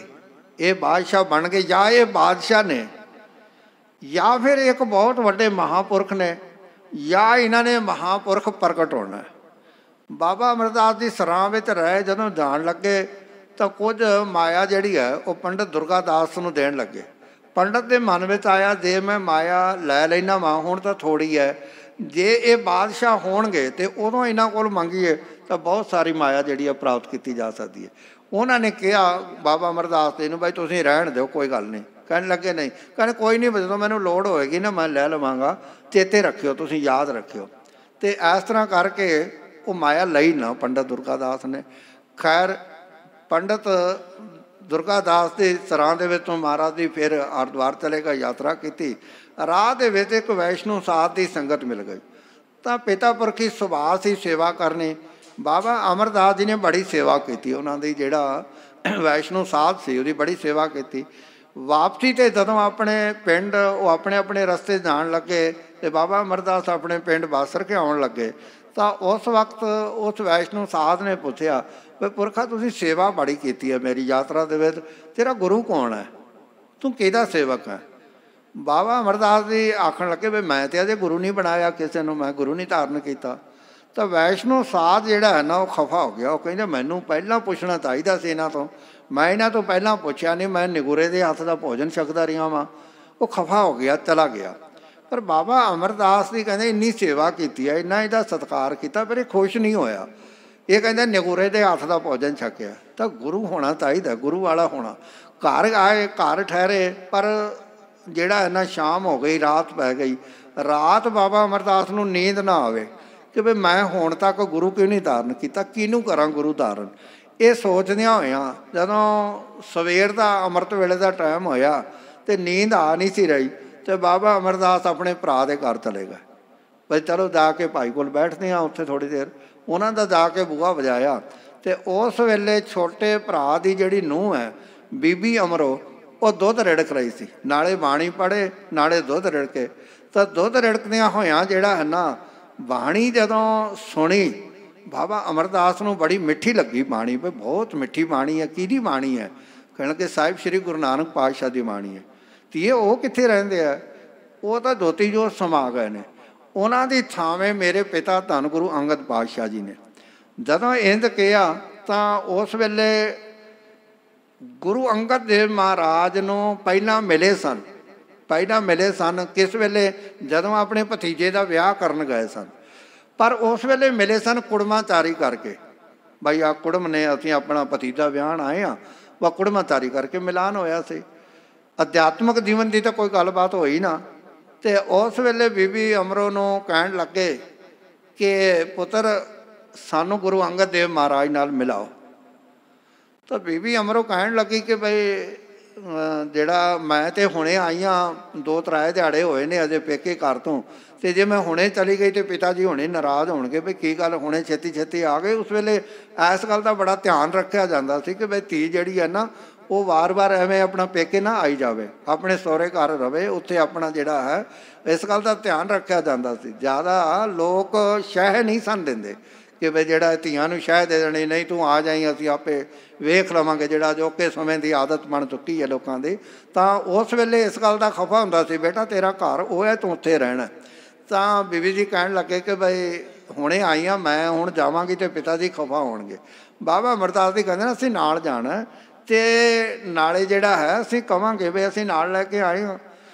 ਇਹ ਬਾਦਸ਼ਾਹ ਬਣ ਗਏ, ਜਾਂ ਇਹ ਬਾਦਸ਼ਾਹ ਨੇ, ਜਾਂ ਫਿਰ ਇੱਕ ਬਹੁਤ ਵੱਡੇ ਮਹਾਂਪੁਰਖ ਨੇ, ਜਾਂ ਇਹਨਾਂ ਨੇ ਮਹਾਂਪੁਰਖ ਪ੍ਰਗਟ ਹੋਣਾ। ਬਾਬਾ ਅਮਰਦਾਸ ਦੀ ਸਰਾਂ ਵਿੱਚ ਰਹੇ ਜਦੋਂ ਜਾਣ ਲੱਗੇ, ਤਾਂ ਕੁਝ ਮਾਇਆ ਜਿਹੜੀ ਹੈ ਉਹ ਪੰਡਿਤ ਦੁਰਗਾ ਦਾਸ ਨੂੰ ਦੇਣ ਲੱਗੇ। ਪੰਡਿਤ ਦੇ ਮਨ ਵਿੱਚ ਆਇਆ, ਜੇ ਮੈਂ ਮਾਇਆ ਲੈ ਲੈਣਾ ਵਾਂ, ਹੁਣ ਤਾਂ ਥੋੜ੍ਹੀ ਹੈ, ਜੇ ਇਹ ਬਾਦਸ਼ਾਹ ਹੋਣਗੇ ਅਤੇ ਉਦੋਂ ਇਹਨਾਂ ਕੋਲ ਮੰਗੀਏ ਤਾਂ ਬਹੁਤ ਸਾਰੀ ਮਾਇਆ ਜਿਹੜੀ ਆ ਪ੍ਰਾਪਤ ਕੀਤੀ ਜਾ ਸਕਦੀ ਹੈ। ਉਹਨਾਂ ਨੇ ਕਿਹਾ ਬਾਬਾ ਅਮਰਦਾਸ ਜੀ ਨੂੰ, ਬਾਈ ਤੁਸੀਂ ਰਹਿਣ ਦਿਓ, ਕੋਈ ਗੱਲ ਨਹੀਂ। ਕਹਿਣ ਲੱਗੇ ਨਹੀਂ, ਕਹਿੰਦੇ ਕੋਈ ਨਹੀਂ, ਜਦੋਂ ਮੈਨੂੰ ਲੋੜ ਹੋਏਗੀ ਨਾ ਮੈਂ ਲੈ ਲਵਾਂਗਾ, ਚੇਤੇ ਰੱਖਿਓ, ਤੁਸੀਂ ਯਾਦ ਰੱਖਿਓ। ਅਤੇ ਇਸ ਤਰ੍ਹਾਂ ਕਰਕੇ ਉਹ ਮਾਇਆ ਲਈ ਨਾ ਪੰਡਿਤ ਦੁਰਗਾ ਦਾਸ ਨੇ। ਖੈਰ ਪੰਡਿਤ ਦੁਰਗਾ ਦਾਸ ਦੇ ਸਰਾਂ ਦੇ ਵਿੱਚੋਂ ਮਹਾਰਾਜ ਜੀ ਫਿਰ ਹਰਿਦੁਆਰ ਚਲੇ ਗਏ, ਯਾਤਰਾ ਕੀਤੀ। ਰਾਹ ਦੇ ਵਿੱਚ ਇੱਕ ਵੈਸ਼ਨੂ ਸਾਧ ਦੀ ਸੰਗਤ ਮਿਲ ਗਈ, ਤਾਂ ਪਿਤਾ ਪੁਰਖੀ ਸੁਭਾਅ ਸੀ ਸੇਵਾ ਕਰਨੀ। ਬਾਬਾ ਅਮਰਦਾਸ ਜੀ ਨੇ ਬੜੀ ਸੇਵਾ ਕੀਤੀ ਉਹਨਾਂ ਦੀ, ਜਿਹੜਾ ਵੈਸ਼ਨੂ ਸਾਧ ਸੀ ਉਹਦੀ ਬੜੀ ਸੇਵਾ ਕੀਤੀ। ਵਾਪਸੀ 'ਤੇ ਜਦੋਂ ਆਪਣੇ ਪਿੰਡ ਉਹ ਆਪਣੇ ਆਪਣੇ ਰਸਤੇ ਜਾਣ ਲੱਗੇ, ਅਤੇ ਬਾਬਾ ਅਮਰਦਾਸ ਆਪਣੇ ਪਿੰਡ ਬਾਸਰ ਕੇ ਆਉਣ ਲੱਗੇ, ਤਾਂ ਉਸ ਵਕਤ ਉਸ ਵੈਸ਼ਨੂ ਸਾਧ ਨੇ ਪੁੱਛਿਆ ਵੀ ਪੁਰਖਾ ਤੁਸੀਂ ਸੇਵਾ ਬੜੀ ਕੀਤੀ ਹੈ ਮੇਰੀ ਯਾਤਰਾ ਦੇ ਵਿੱਚ, ਤੇਰਾ ਗੁਰੂ ਕੌਣ ਹੈ, ਤੂੰ ਕਿਹਦਾ ਸੇਵਕ ਹੈ? ਬਾਬਾ ਅਮਰਦਾਸ ਜੀ ਆਖਣ ਲੱਗੇ ਵੀ ਮੈਂ ਤਾਂ ਅਜੇ ਗੁਰੂ ਨਹੀਂ ਬਣਾਇਆ ਕਿਸੇ ਨੂੰ, ਮੈਂ ਗੁਰੂ ਨਹੀਂ ਧਾਰਨ ਕੀਤਾ। ਤਾਂ ਵੈਸ਼ਨੋ ਸਾਧ ਜਿਹੜਾ ਹੈ ਨਾ ਉਹ ਖਫਾ ਹੋ ਗਿਆ। ਉਹ ਕਹਿੰਦੇ ਮੈਨੂੰ ਪਹਿਲਾਂ ਪੁੱਛਣਾ ਚਾਹੀਦਾ ਸੀ ਇਹਨਾਂ ਤੋਂ, ਮੈਂ ਇਹਨਾਂ ਤੋਂ ਪਹਿਲਾਂ ਪੁੱਛਿਆ ਨਹੀਂ, ਮੈਂ ਨਿਗੁਰੇ ਦੇ ਹੱਥ ਦਾ ਭੋਜਨ ਛਕਦਾ ਰਿਹਾ ਵਾਂ। ਉਹ ਖਫਾ ਹੋ ਗਿਆ, ਚਲਾ ਗਿਆ। ਪਰ ਬਾਬਾ ਅਮਰਦਾਸ ਦੀ ਕਹਿੰਦੇ ਇੰਨੀ ਸੇਵਾ ਕੀਤੀ ਹੈ, ਇੰਨਾ ਇਹਦਾ ਸਤਿਕਾਰ ਕੀਤਾ, ਪਰ ਇਹ ਖੁਸ਼ ਨਹੀਂ ਹੋਇਆ। ਇਹ ਕਹਿੰਦੇ ਨਿਗੁਰੇ ਦੇ ਹੱਥ ਦਾ ਭੋਜਨ ਛਕਿਆ। ਤਾਂ ਗੁਰੂ ਹੋਣਾ ਚਾਹੀਦਾ, ਗੁਰੂ ਵਾਲਾ ਹੋਣਾ। ਘਰ ਆਏ, ਘਰ ਠਹਿਰੇ, ਪਰ ਜਿਹੜਾ ਹੈ ਨਾ ਸ਼ਾਮ ਹੋ ਗਈ, ਰਾਤ ਪੈ ਗਈ। ਰਾਤ ਬਾਬਾ ਅਮਰਦਾਸ ਨੂੰ ਨੀਂਦ ਨਾ ਆਵੇ ਕਿ ਵੀ ਮੈਂ ਹੁਣ ਤੱਕ ਗੁਰੂ ਕਿਉਂ ਨਹੀਂ ਧਾਰਨ ਕੀਤਾ, ਕਿਹਨੂੰ ਕਰਾਂ ਗੁਰੂ ਧਾਰਨ। ਇਹ ਸੋਚਦਿਆਂ ਹੋਇਆਂ ਜਦੋਂ ਸਵੇਰ ਦਾ ਅੰਮ੍ਰਿਤ ਵੇਲੇ ਦਾ ਟਾਈਮ ਹੋਇਆ ਅਤੇ ਨੀਂਦ ਆ ਨਹੀਂ ਸੀ ਰਹੀ, ਅਤੇ ਬਾਬਾ ਅਮਰਦਾਸ ਆਪਣੇ ਭਰਾ ਦੇ ਘਰ ਚਲੇ ਗਏ। ਬਈ ਚਲੋ ਜਾ ਕੇ ਭਾਈ ਕੋਲ ਬੈਠਦੇ ਹਾਂ ਉੱਥੇ ਥੋੜ੍ਹੀ ਦੇਰ। ਉਹਨਾਂ ਦਾ ਜਾ ਕੇ ਬੂਹਾ ਵਜਾਇਆ ਅਤੇ ਉਸ ਵੇਲੇ ਛੋਟੇ ਭਰਾ ਦੀ ਜਿਹੜੀ ਨੂੰਹ ਹੈ ਬੀਬੀ ਅਮਰੋ, ਉਹ ਦੁੱਧ ਰਿੜਕ ਰਹੀ ਸੀ। ਨਾਲੇ ਬਾਣੀ ਪੜ੍ਹੇ, ਨਾਲੇ ਦੁੱਧ ਰਿੜਕੇ। ਤਾਂ ਦੁੱਧ ਰਿੜਕਦਿਆਂ ਹੋਇਆਂ ਜਿਹੜਾ ਹੈ ਨਾ ਬਾਣੀ ਜਦੋਂ ਸੁਣੀ, ਬਾਬਾ ਅਮਰਦਾਸ ਨੂੰ ਬੜੀ ਮਿੱਠੀ ਲੱਗੀ ਬਾਣੀ। ਵੀ ਬਹੁਤ ਮਿੱਠੀ ਬਾਣੀ ਹੈ। ਕਿਹਦੀ ਬਾਣੀ ਹੈ? ਕਹਿਣਗੇ ਸਾਹਿਬ ਸ਼੍ਰੀ ਗੁਰੂ ਨਾਨਕ ਪਾਤਸ਼ਾਹ ਦੀ ਬਾਣੀ ਹੈ। ਧੀਏ ਉਹ ਕਿੱਥੇ ਰਹਿੰਦੇ ਆ? ਉਹ ਤਾਂ ਜੋਤੀ ਜੋਤ ਸਮਾ ਗਏ ਨੇ। ਉਹਨਾਂ ਦੀ ਥਾਵੇਂ ਮੇਰੇ ਪਿਤਾ ਧੰਨ ਗੁਰੂ ਅੰਗਦ ਪਾਤਸ਼ਾਹ ਜੀ ਨੇ। ਜਦੋਂ ਇੰਝ ਕਿਹਾ ਤਾਂ ਉਸ ਵੇਲੇ ਗੁਰੂ ਅੰਗਦ ਦੇਵ ਮਹਾਰਾਜ ਨੂੰ ਪਹਿਲਾਂ ਮਿਲੇ ਸਨ। ਕਿਸ ਵੇਲੇ? ਜਦੋਂ ਆਪਣੇ ਭਤੀਜੇ ਦਾ ਵਿਆਹ ਕਰਨ ਗਏ ਸਨ। ਪਰ ਉਸ ਵੇਲੇ ਮਿਲੇ ਸਨ ਕੁੜਮਾਚਾਰੀ ਕਰਕੇ। ਬਈ ਆ ਕੁੜਮ ਨੇ, ਅਸੀਂ ਆਪਣਾ ਭਤੀਜਾ ਵਿਆਹਣ ਆਏ ਹਾਂ, ਵਾ ਕੁੜਮਾਚਾਰੀ ਕਰਕੇ ਮਿਲਾਨ ਹੋਇਆ ਸੀ। ਅਧਿਆਤਮਿਕ ਜੀਵਨ ਦੀ ਤਾਂ ਕੋਈ ਗੱਲਬਾਤ ਹੋਈ ਨਾ। ਅਤੇ ਉਸ ਵੇਲੇ ਬੀਬੀ ਅਮਰੋ ਨੂੰ ਕਹਿਣ ਲੱਗੇ ਕਿ ਪੁੱਤਰ ਸਾਨੂੰ ਗੁਰੂ ਅੰਗਦ ਦੇਵ ਮਹਾਰਾਜ ਨਾਲ ਮਿਲਾਓ। ਤਾਂ ਬੀਬੀ ਅਮਰੋ ਕਹਿਣ ਲੱਗੀ ਕਿ ਬਈ ਜਿਹੜਾ ਮੈਂ ਤਾਂ ਹੁਣੇ ਆਈ ਹਾਂ, 2-3 ਦਿਹਾੜੇ ਹੋਏ ਨੇ ਅਜੇ ਪੇਕੇ ਘਰ ਤੋਂ, ਅਤੇ ਜੇ ਮੈਂ ਹੁਣੇ ਚਲੀ ਗਈ ਤਾਂ ਪਿਤਾ ਜੀ ਹੁਣੇ ਨਾਰਾਜ਼ ਹੋਣਗੇ ਵੀ ਕੀ ਗੱਲ ਹੁਣੇ ਛੇਤੀ ਛੇਤੀ ਆ ਗਏ। ਉਸ ਵੇਲੇ ਇਸ ਗੱਲ ਦਾ ਬੜਾ ਧਿਆਨ ਰੱਖਿਆ ਜਾਂਦਾ ਸੀ ਕਿ ਬਈ ਧੀ ਜਿਹੜੀ ਹੈ ਨਾ ਉਹ ਵਾਰ-ਵਾਰ ਐਵੇਂ ਆਪਣਾ ਪੇਕੇ ਨਾ ਆਈ ਜਾਵੇ, ਆਪਣੇ ਸਹੁਰੇ ਘਰ ਰਵੇ, ਉੱਥੇ ਆਪਣਾ ਜਿਹੜਾ ਹੈ ਇਸ ਗੱਲ ਦਾ ਧਿਆਨ ਰੱਖਿਆ ਜਾਂਦਾ ਸੀ। ਜ਼ਿਆਦਾ ਲੋਕ ਸ਼ਹਿ ਨਹੀਂ ਸਨ ਦਿੰਦੇ ਕਿ ਬਈ ਜਿਹੜਾ ਧੀਆਂ ਨੂੰ ਸ਼ਹਿ ਦੇ ਦੇਣੀ, ਨਹੀਂ ਤੂੰ ਆ ਜਾਈਂ ਅਸੀਂ ਆਪੇ ਵੇਖ ਲਵਾਂਗੇ, ਜਿਹੜਾ ਅਜੋਕੇ ਸਮੇਂ ਦੀ ਆਦਤ ਬਣ ਚੁੱਕੀ ਹੈ ਲੋਕਾਂ ਦੀ। ਤਾਂ ਉਸ ਵੇਲੇ ਇਸ ਗੱਲ ਦਾ ਖਫਾ ਹੁੰਦਾ ਸੀ, ਬੇਟਾ ਤੇਰਾ ਘਰ ਉਹ ਹੈ, ਤੂੰ ਉੱਥੇ ਰਹਿਣਾ। ਤਾਂ ਬੀਬੀ ਜੀ ਕਹਿਣ ਲੱਗੇ ਕਿ ਬਈ ਹੁਣੇ ਆਈ ਹਾਂ ਮੈਂ, ਹੁਣ ਜਾਵਾਂਗੀ ਅਤੇ ਪਿਤਾ ਜੀ ਖਫਾ ਹੋਣਗੇ। ਬਾਬਾ ਅਮਰਦਾਸ ਜੀ ਕਹਿੰਦੇ ਨਾ ਅਸੀਂ ਨਾਲ ਜਾਣਾ, ਅਤੇ ਨਾਲੇ ਜਿਹੜਾ ਹੈ ਅਸੀਂ ਕਹਾਂਗੇ ਵੀ ਅਸੀਂ ਨਾਲ ਲੈ ਕੇ ਆਏ ਹਾਂ।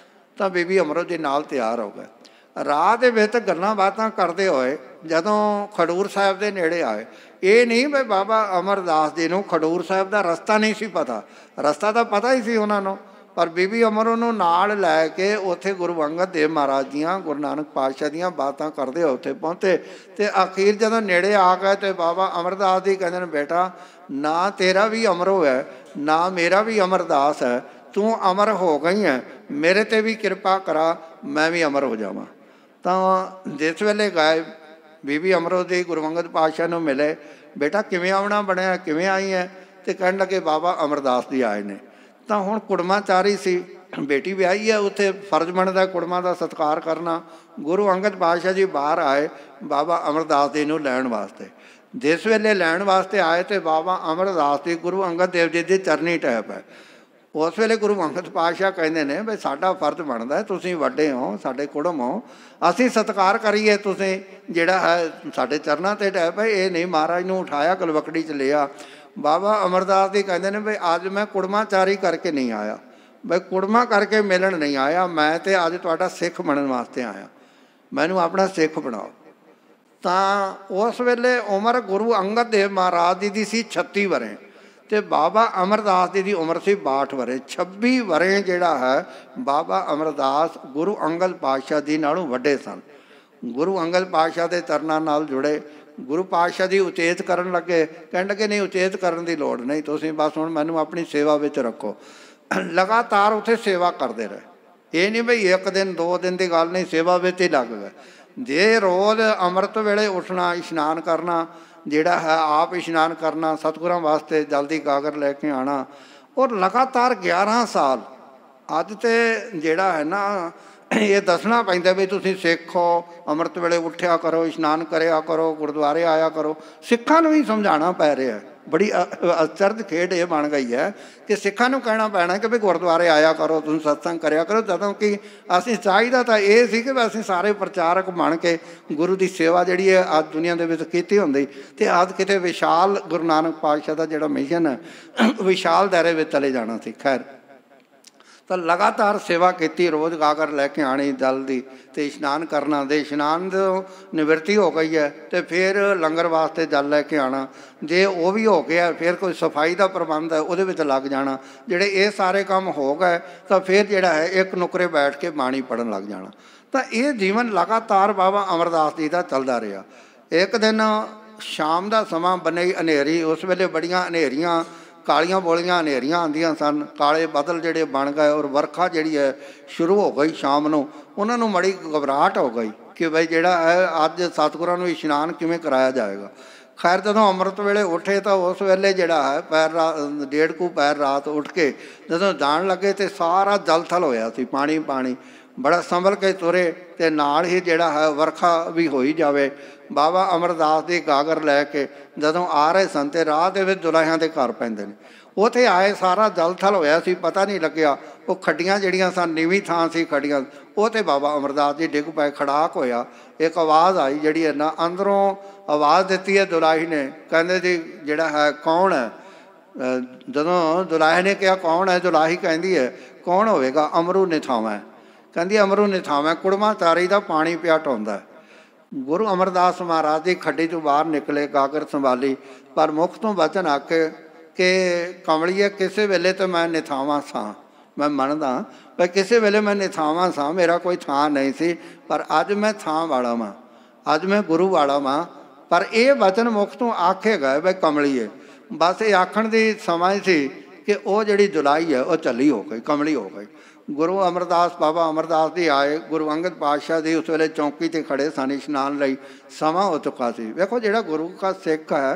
ਤਾਂ ਬੀਬੀ ਅਮਰੋ ਜੀ ਨਾਲ ਤਿਆਰ ਹੋ ਗਏ। ਰਾਹ ਦੇ ਵਿੱਚ ਗੱਲਾਂ ਬਾਤਾਂ ਕਰਦੇ ਹੋਏ ਜਦੋਂ ਖਡੂਰ ਸਾਹਿਬ ਦੇ ਨੇੜੇ ਆਏ, ਇਹ ਨਹੀਂ ਵੀ ਬਾਬਾ ਅਮਰਦਾਸ ਜੀ ਨੂੰ ਖਡੂਰ ਸਾਹਿਬ ਦਾ ਰਸਤਾ ਨਹੀਂ ਸੀ ਪਤਾ, ਰਸਤਾ ਤਾਂ ਪਤਾ ਹੀ ਸੀ ਉਹਨਾਂ ਨੂੰ। ਪਰ ਬੀਬੀ ਅਮਰੋ ਨੂੰ ਨਾਲ ਲੈ ਕੇ ਉੱਥੇ ਗੁਰੂ ਅੰਗਦ ਦੇਵ ਮਹਾਰਾਜ ਦੀਆਂ, ਗੁਰੂ ਨਾਨਕ ਪਾਤਸ਼ਾਹ ਦੀਆਂ ਬਾਤਾਂ ਕਰਦੇ ਹੋਏ ਉੱਥੇ ਪਹੁੰਚੇ। ਅਤੇ ਅਖੀਰ ਜਦੋਂ ਨੇੜੇ ਆ ਗਏ ਅਤੇ ਬਾਬਾ ਅਮਰਦਾਸ ਜੀ ਕਹਿੰਦੇ ਨੇ ਬੇਟਾ ਨਾ ਤੇਰਾ ਵੀ ਅਮਰੋ ਹੈ, ਨਾ ਮੇਰਾ ਵੀ ਅਮਰਦਾਸ ਹੈ, ਤੂੰ ਅਮਰ ਹੋ ਗਈ ਹੈ, ਮੇਰੇ 'ਤੇ ਵੀ ਕਿਰਪਾ ਕਰਾ, ਮੈਂ ਵੀ ਅਮਰ ਹੋ ਜਾਵਾਂ। ਤਾਂ ਜਿਸ ਵੇਲੇ ਗਏ ਬੀਬੀ ਅਮਰੋ ਜੀ ਗੁਰੂ ਅੰਗਦ ਪਾਤਸ਼ਾਹ ਨੂੰ ਮਿਲੇ, ਬੇਟਾ ਕਿਵੇਂ ਆਉਣਾ ਬਣਿਆ, ਕਿਵੇਂ ਆਈ ਹੈ? ਅਤੇ ਕਹਿਣ ਲੱਗੇ ਬਾਬਾ ਅਮਰਦਾਸ ਜੀ ਆਏ ਨੇ। ਤਾਂ ਹੁਣ ਕੁੜਮਾਚਾਰੀ ਸੀ, ਬੇਟੀ ਵਿਆਹੀ ਹੈ, ਉੱਥੇ ਫਰਜ਼ ਬਣਦਾ ਕੁੜਮਾ ਦਾ ਸਤਿਕਾਰ ਕਰਨਾ। ਗੁਰੂ ਅੰਗਦ ਪਾਤਸ਼ਾਹ ਜੀ ਬਾਹਰ ਆਏ ਬਾਬਾ ਅਮਰਦਾਸ ਜੀ ਨੂੰ ਲੈਣ ਵਾਸਤੇ। ਜਿਸ ਵੇਲੇ ਲੈਣ ਵਾਸਤੇ ਆਏ ਅਤੇ ਬਾਬਾ ਅਮਰਦਾਸ ਜੀ ਗੁਰੂ ਅੰਗਦ ਦੇਵ ਜੀ ਦੇ ਚਰਨੀ ਟਹਿ ਪਏ। ਉਸ ਵੇਲੇ ਗੁਰੂ ਅੰਗਦ ਪਾਤਸ਼ਾਹ ਕਹਿੰਦੇ ਨੇ ਵੀ ਸਾਡਾ ਫਰਜ਼ ਬਣਦਾ, ਤੁਸੀਂ ਵੱਡੇ ਹੋ, ਸਾਡੇ ਕੁੜਮ ਹੋ, ਅਸੀਂ ਸਤਿਕਾਰ ਕਰੀਏ, ਤੁਸੀਂ ਜਿਹੜਾ ਹੈ ਸਾਡੇ ਚਰਨਾਂ 'ਤੇ ਟਹਿ ਪਏ। ਇਹ ਨਹੀਂ ਮਹਾਰਾਜ ਨੂੰ ਉਠਾਇਆ ਗਲਵਕੜੀ 'ਚ ਲਿਆ। ਬਾਬਾ ਅਮਰਦਾਸ ਜੀ ਕਹਿੰਦੇ ਨੇ ਵੀ ਅੱਜ ਮੈਂ ਕੁੜਮਾਚਾਰੀ ਕਰਕੇ ਨਹੀਂ ਆਇਆ, ਬਈ ਕੁੜਮਾ ਕਰਕੇ ਮਿਲਣ ਨਹੀਂ ਆਇਆ, ਮੈਂ ਤਾਂ ਅੱਜ ਤੁਹਾਡਾ ਸਿੱਖ ਬਣਨ ਵਾਸਤੇ ਆਇਆ, ਮੈਨੂੰ ਆਪਣਾ ਸਿੱਖ ਬਣਾਓ। ਤਾਂ ਉਸ ਵੇਲੇ ਉਮਰ ਗੁਰੂ ਅੰਗਦ ਦੇਵ ਮਹਾਰਾਜ ਜੀ ਦੀ ਸੀ 36 ਵਰ੍ਹੇ ਅਤੇ ਬਾਬਾ ਅਮਰਦਾਸ ਜੀ ਦੀ ਉਮਰ ਸੀ 62 ਵਰ੍ਹੇ। 26 ਵਰ੍ਹੇ ਜਿਹੜਾ ਹੈ ਬਾਬਾ ਅਮਰਦਾਸ ਗੁਰੂ ਅੰਗਦ ਪਾਤਸ਼ਾਹ ਜੀ ਨਾਲੋਂ ਵੱਡੇ ਸਨ। ਗੁਰੂ ਅੰਗਦ ਪਾਤਸ਼ਾਹ ਦੇ ਚਰਨਾਂ ਨਾਲ ਜੁੜੇ। ਗੁਰੂ ਪਾਤਸ਼ਾਹ ਜੀ ਉਚੇਤ ਕਰਨ ਲੱਗੇ, ਕਹਿਣ ਲੱਗੇ ਨਹੀਂ ਉਚੇਤ ਕਰਨ ਦੀ ਲੋੜ ਨਹੀਂ, ਤੁਸੀਂ ਬਸ ਹੁਣ ਮੈਨੂੰ ਆਪਣੀ ਸੇਵਾ ਵਿੱਚ ਰੱਖੋ। ਲਗਾਤਾਰ ਉੱਥੇ ਸੇਵਾ ਕਰਦੇ ਰਹੇ। ਇਹ ਨਹੀਂ ਬਈ 1 ਦਿਨ 2 ਦਿਨ ਦੀ ਗੱਲ ਨਹੀਂ, ਸੇਵਾ ਵਿੱਚ ਹੀ ਲੱਗ ਗਏ। ਜੇ ਰੋਜ਼ ਅੰਮ੍ਰਿਤ ਵੇਲੇ ਉੱਠਣਾ, ਇਸ਼ਨਾਨ ਕਰਨਾ, ਜਿਹੜਾ ਹੈ ਆਪ ਇਸ਼ਨਾਨ ਕਰਨਾ, ਸਤਿਗੁਰਾਂ ਵਾਸਤੇ ਜਲਦੀ ਗਾਗਰ ਲੈ ਕੇ ਆਉਣਾ, ਔਰ ਲਗਾਤਾਰ 11 ਸਾਲ। ਅੱਜ ਤਾਂ ਜਿਹੜਾ ਹੈ ਨਾ ਇਹ ਦੱਸਣਾ ਪੈਂਦਾ ਵੀ ਤੁਸੀਂ ਸਿੱਖ ਹੋ, ਅੰਮ੍ਰਿਤ ਵੇਲੇ ਉੱਠਿਆ ਕਰੋ, ਇਸ਼ਨਾਨ ਕਰਿਆ ਕਰੋ, ਗੁਰਦੁਆਰੇ ਆਇਆ ਕਰੋ। ਸਿੱਖਾਂ ਨੂੰ ਵੀ ਸਮਝਾਉਣਾ ਪੈ ਰਿਹਾ। बड़ी अचरज खेड ये बन गई है कि सिखां नूं कहना पैना कि भी गुरुद्वारे आया करो, तुम सत्संग करिया करो, जदों कि असीं चाहिदा तां इह सी कि असीं सारे प्रचारक बन के गुरु की सेवा जिहड़ी है अज दुनिया दे विच कीती हुंदी ते अज किते विशाल गुरु नानक पातशाह दा जिहड़ा मिशन है विशाल दायरे विच चले जाना सी। खैर तो लगातार सेवा की, रोज़ गागर लैके आनी जल की, तो इशनान करना, दे इशनान निवृत्ति हो गई है तो फिर लंगर वास्ते जल लैके आना, जे वो भी हो गया फिर कोई सफाई का प्रबंध है वो लग जाना। जेडे ये सारे काम हो गए तो फिर जोड़ा है एक नुकरे बैठ के बाणी पढ़न लग जाना। तो ये जीवन लगातार बाबा अमरदास जी का चलता रहा। एक दिन शाम का समा बने हनेरी, उस वेले बड़ियां हनेरियां कालियां बोलियां हनेरियां आंदियां सन, काले बदल जेडे बन गए और वर्खा जिहड़ी है शुरू हो गई। शाम नूं उन्हां नूं बड़ी घबराहट हो गई कि भाई जिहड़ा है अज सतगुरां नूं इशनान किवें कराया जाएगा। खैर जदों अमृत वेले उठे तो उस वेले जिहड़ा है पैर डेढ़ कू पैर रात उठ के जदों जाण लगे तो सारा जल थल होया सी, पानी पानी बड़ा संभल के तुरे, तो नाल ही जिहड़ा है वर्खा भी होई जावे। बाबा अमरदास जी गागर लैके जदों आ रहे सन ते राह दे विच जुलाहियां दे घर पैंदे ने, उत्थे आए सारा जल थल होया सी, पता नहीं लग्या। वो खड्डियां जिहड़ियां सन नीवीं थां सी खड्डियां, वो ते बाबा अमरदास जी डिग पए, खड़ाक होया। एक आवाज़ आई जिहड़ी है ना अंदरों आवाज़ दित्ती है दुलाही ने, कहंदे जी जिहड़ा है कौन है। जदों दुलाही ने कहा कौन है, दुलाही कहंदी है कौन होवेगा, अमरू निथावां। कहंदी अमरू निथावां कुड़मा तारी दा पानी पिया ढोंदा। गुरु अमरदास महाराज जी खड्डी तो बाहर निकले, गागर संभाली, पर मुख तो वचन आके कि कमलीए किसी वेले तो मैं निथावां सा, मैं मनदा पर किसी वेले मैं निथावां सा, मेरा कोई थां नहीं सी, पर अज मैं थां वाला वां, अज मैं गुरु वाला वां। पर यह वचन मुख तो आखे गए भाई कमलीए, बस ये आखण की समय सी कि वह जिहड़ी जुलाई है वह चली हो गई, कमली हो गई। गुरु अमरदास बाबा अमरदास जी आए, गुरु अंगद पातशाह जी उस वेले चौंकी ते खड़े सन इशनान लई, समा हो चुका सी। वेखो जिहड़ा गुरु का सिख है,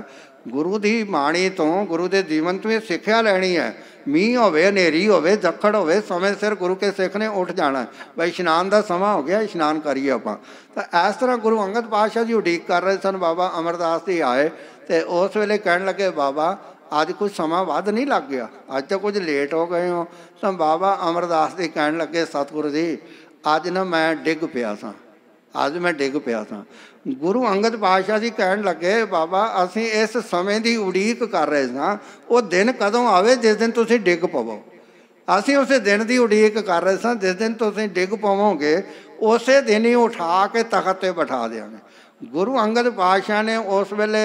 गुरु की बाणी तो गुरु के जीवन तो ये सिक्ख्या लैनी है। मीह होवे हनेरी होवे झक्खड़ होवे समय सिर गुरु के सिख ने उठ जाना है, भाई इशनान का समा हो गया, इशनान करिए आपां। तो इस तरह गुरु अंगद पातशाह जी उड़ीक कर रहे सन, बाबा अमरदास जी आए तो उस वेले कहन लगे बाबा अज कुछ समा वध नहीं लग गया, अज तो कुछ लेट हो गए हो। तो बाबा अमरदास जी कहन लगे सतगुरु जी अज ना मैं डिग पिया सा, अज मैं डिग पिया था। गुरु अंगद पातशाह जी कहन लगे बाबा असीं इस समय की उड़ीक कर रहे सां, वो दिन कदों आवे जिस दिन तुसीं डिग पवो। असीं उस दिन की उड़ीक कर रहे सां, जिस दिन तुसीं डिग पवोगे उस दिन ही उठा के तख्त ते बिठा देंगे। गुरु अंगद पातशाह ने उस वेले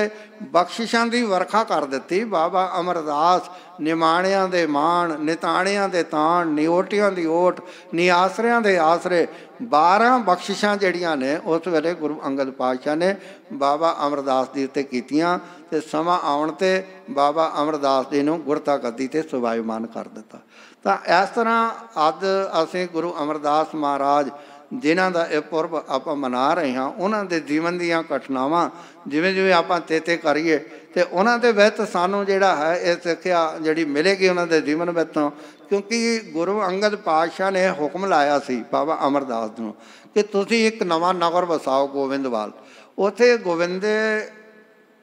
बख्शिशां की वर्खा कर दी। बाबा अमरदास निमाणियां दे माण, निताणियां दे ताण, निओटियां दी ओट, निआसरियां दे आसरे, 12 बख्शिशां जिहड़ियां ने उस वेले गुरु अंगद पातशाह ने बाबा अमरदास जी उत्ते कीतियां ते समा आउण ते बाबा अमरदास जी नूं गुरता गद्दी ते सुभायमान कर दिता। तो इस तरह अज असीं गुरु अमरदास महाराज जिन्हां दा इह पुरब आपां मना रहे हाँ, उन्हां दे जीवन दीयां घटनावां जिवें जिवें आपां ते करिए तो उन्हां दे विच सानूं जिहड़ा है इह सिक्ख्या जिहड़ी मिलेगी उन्हां दे जीवन विचों। क्योंकि गुरु अंगद पातशाह ने हुक्म लाया सी बाबा अमरदास नूं कि तुसीं एक नवां नगर वसाओ गोविंदवाल। उत्थे गोविंद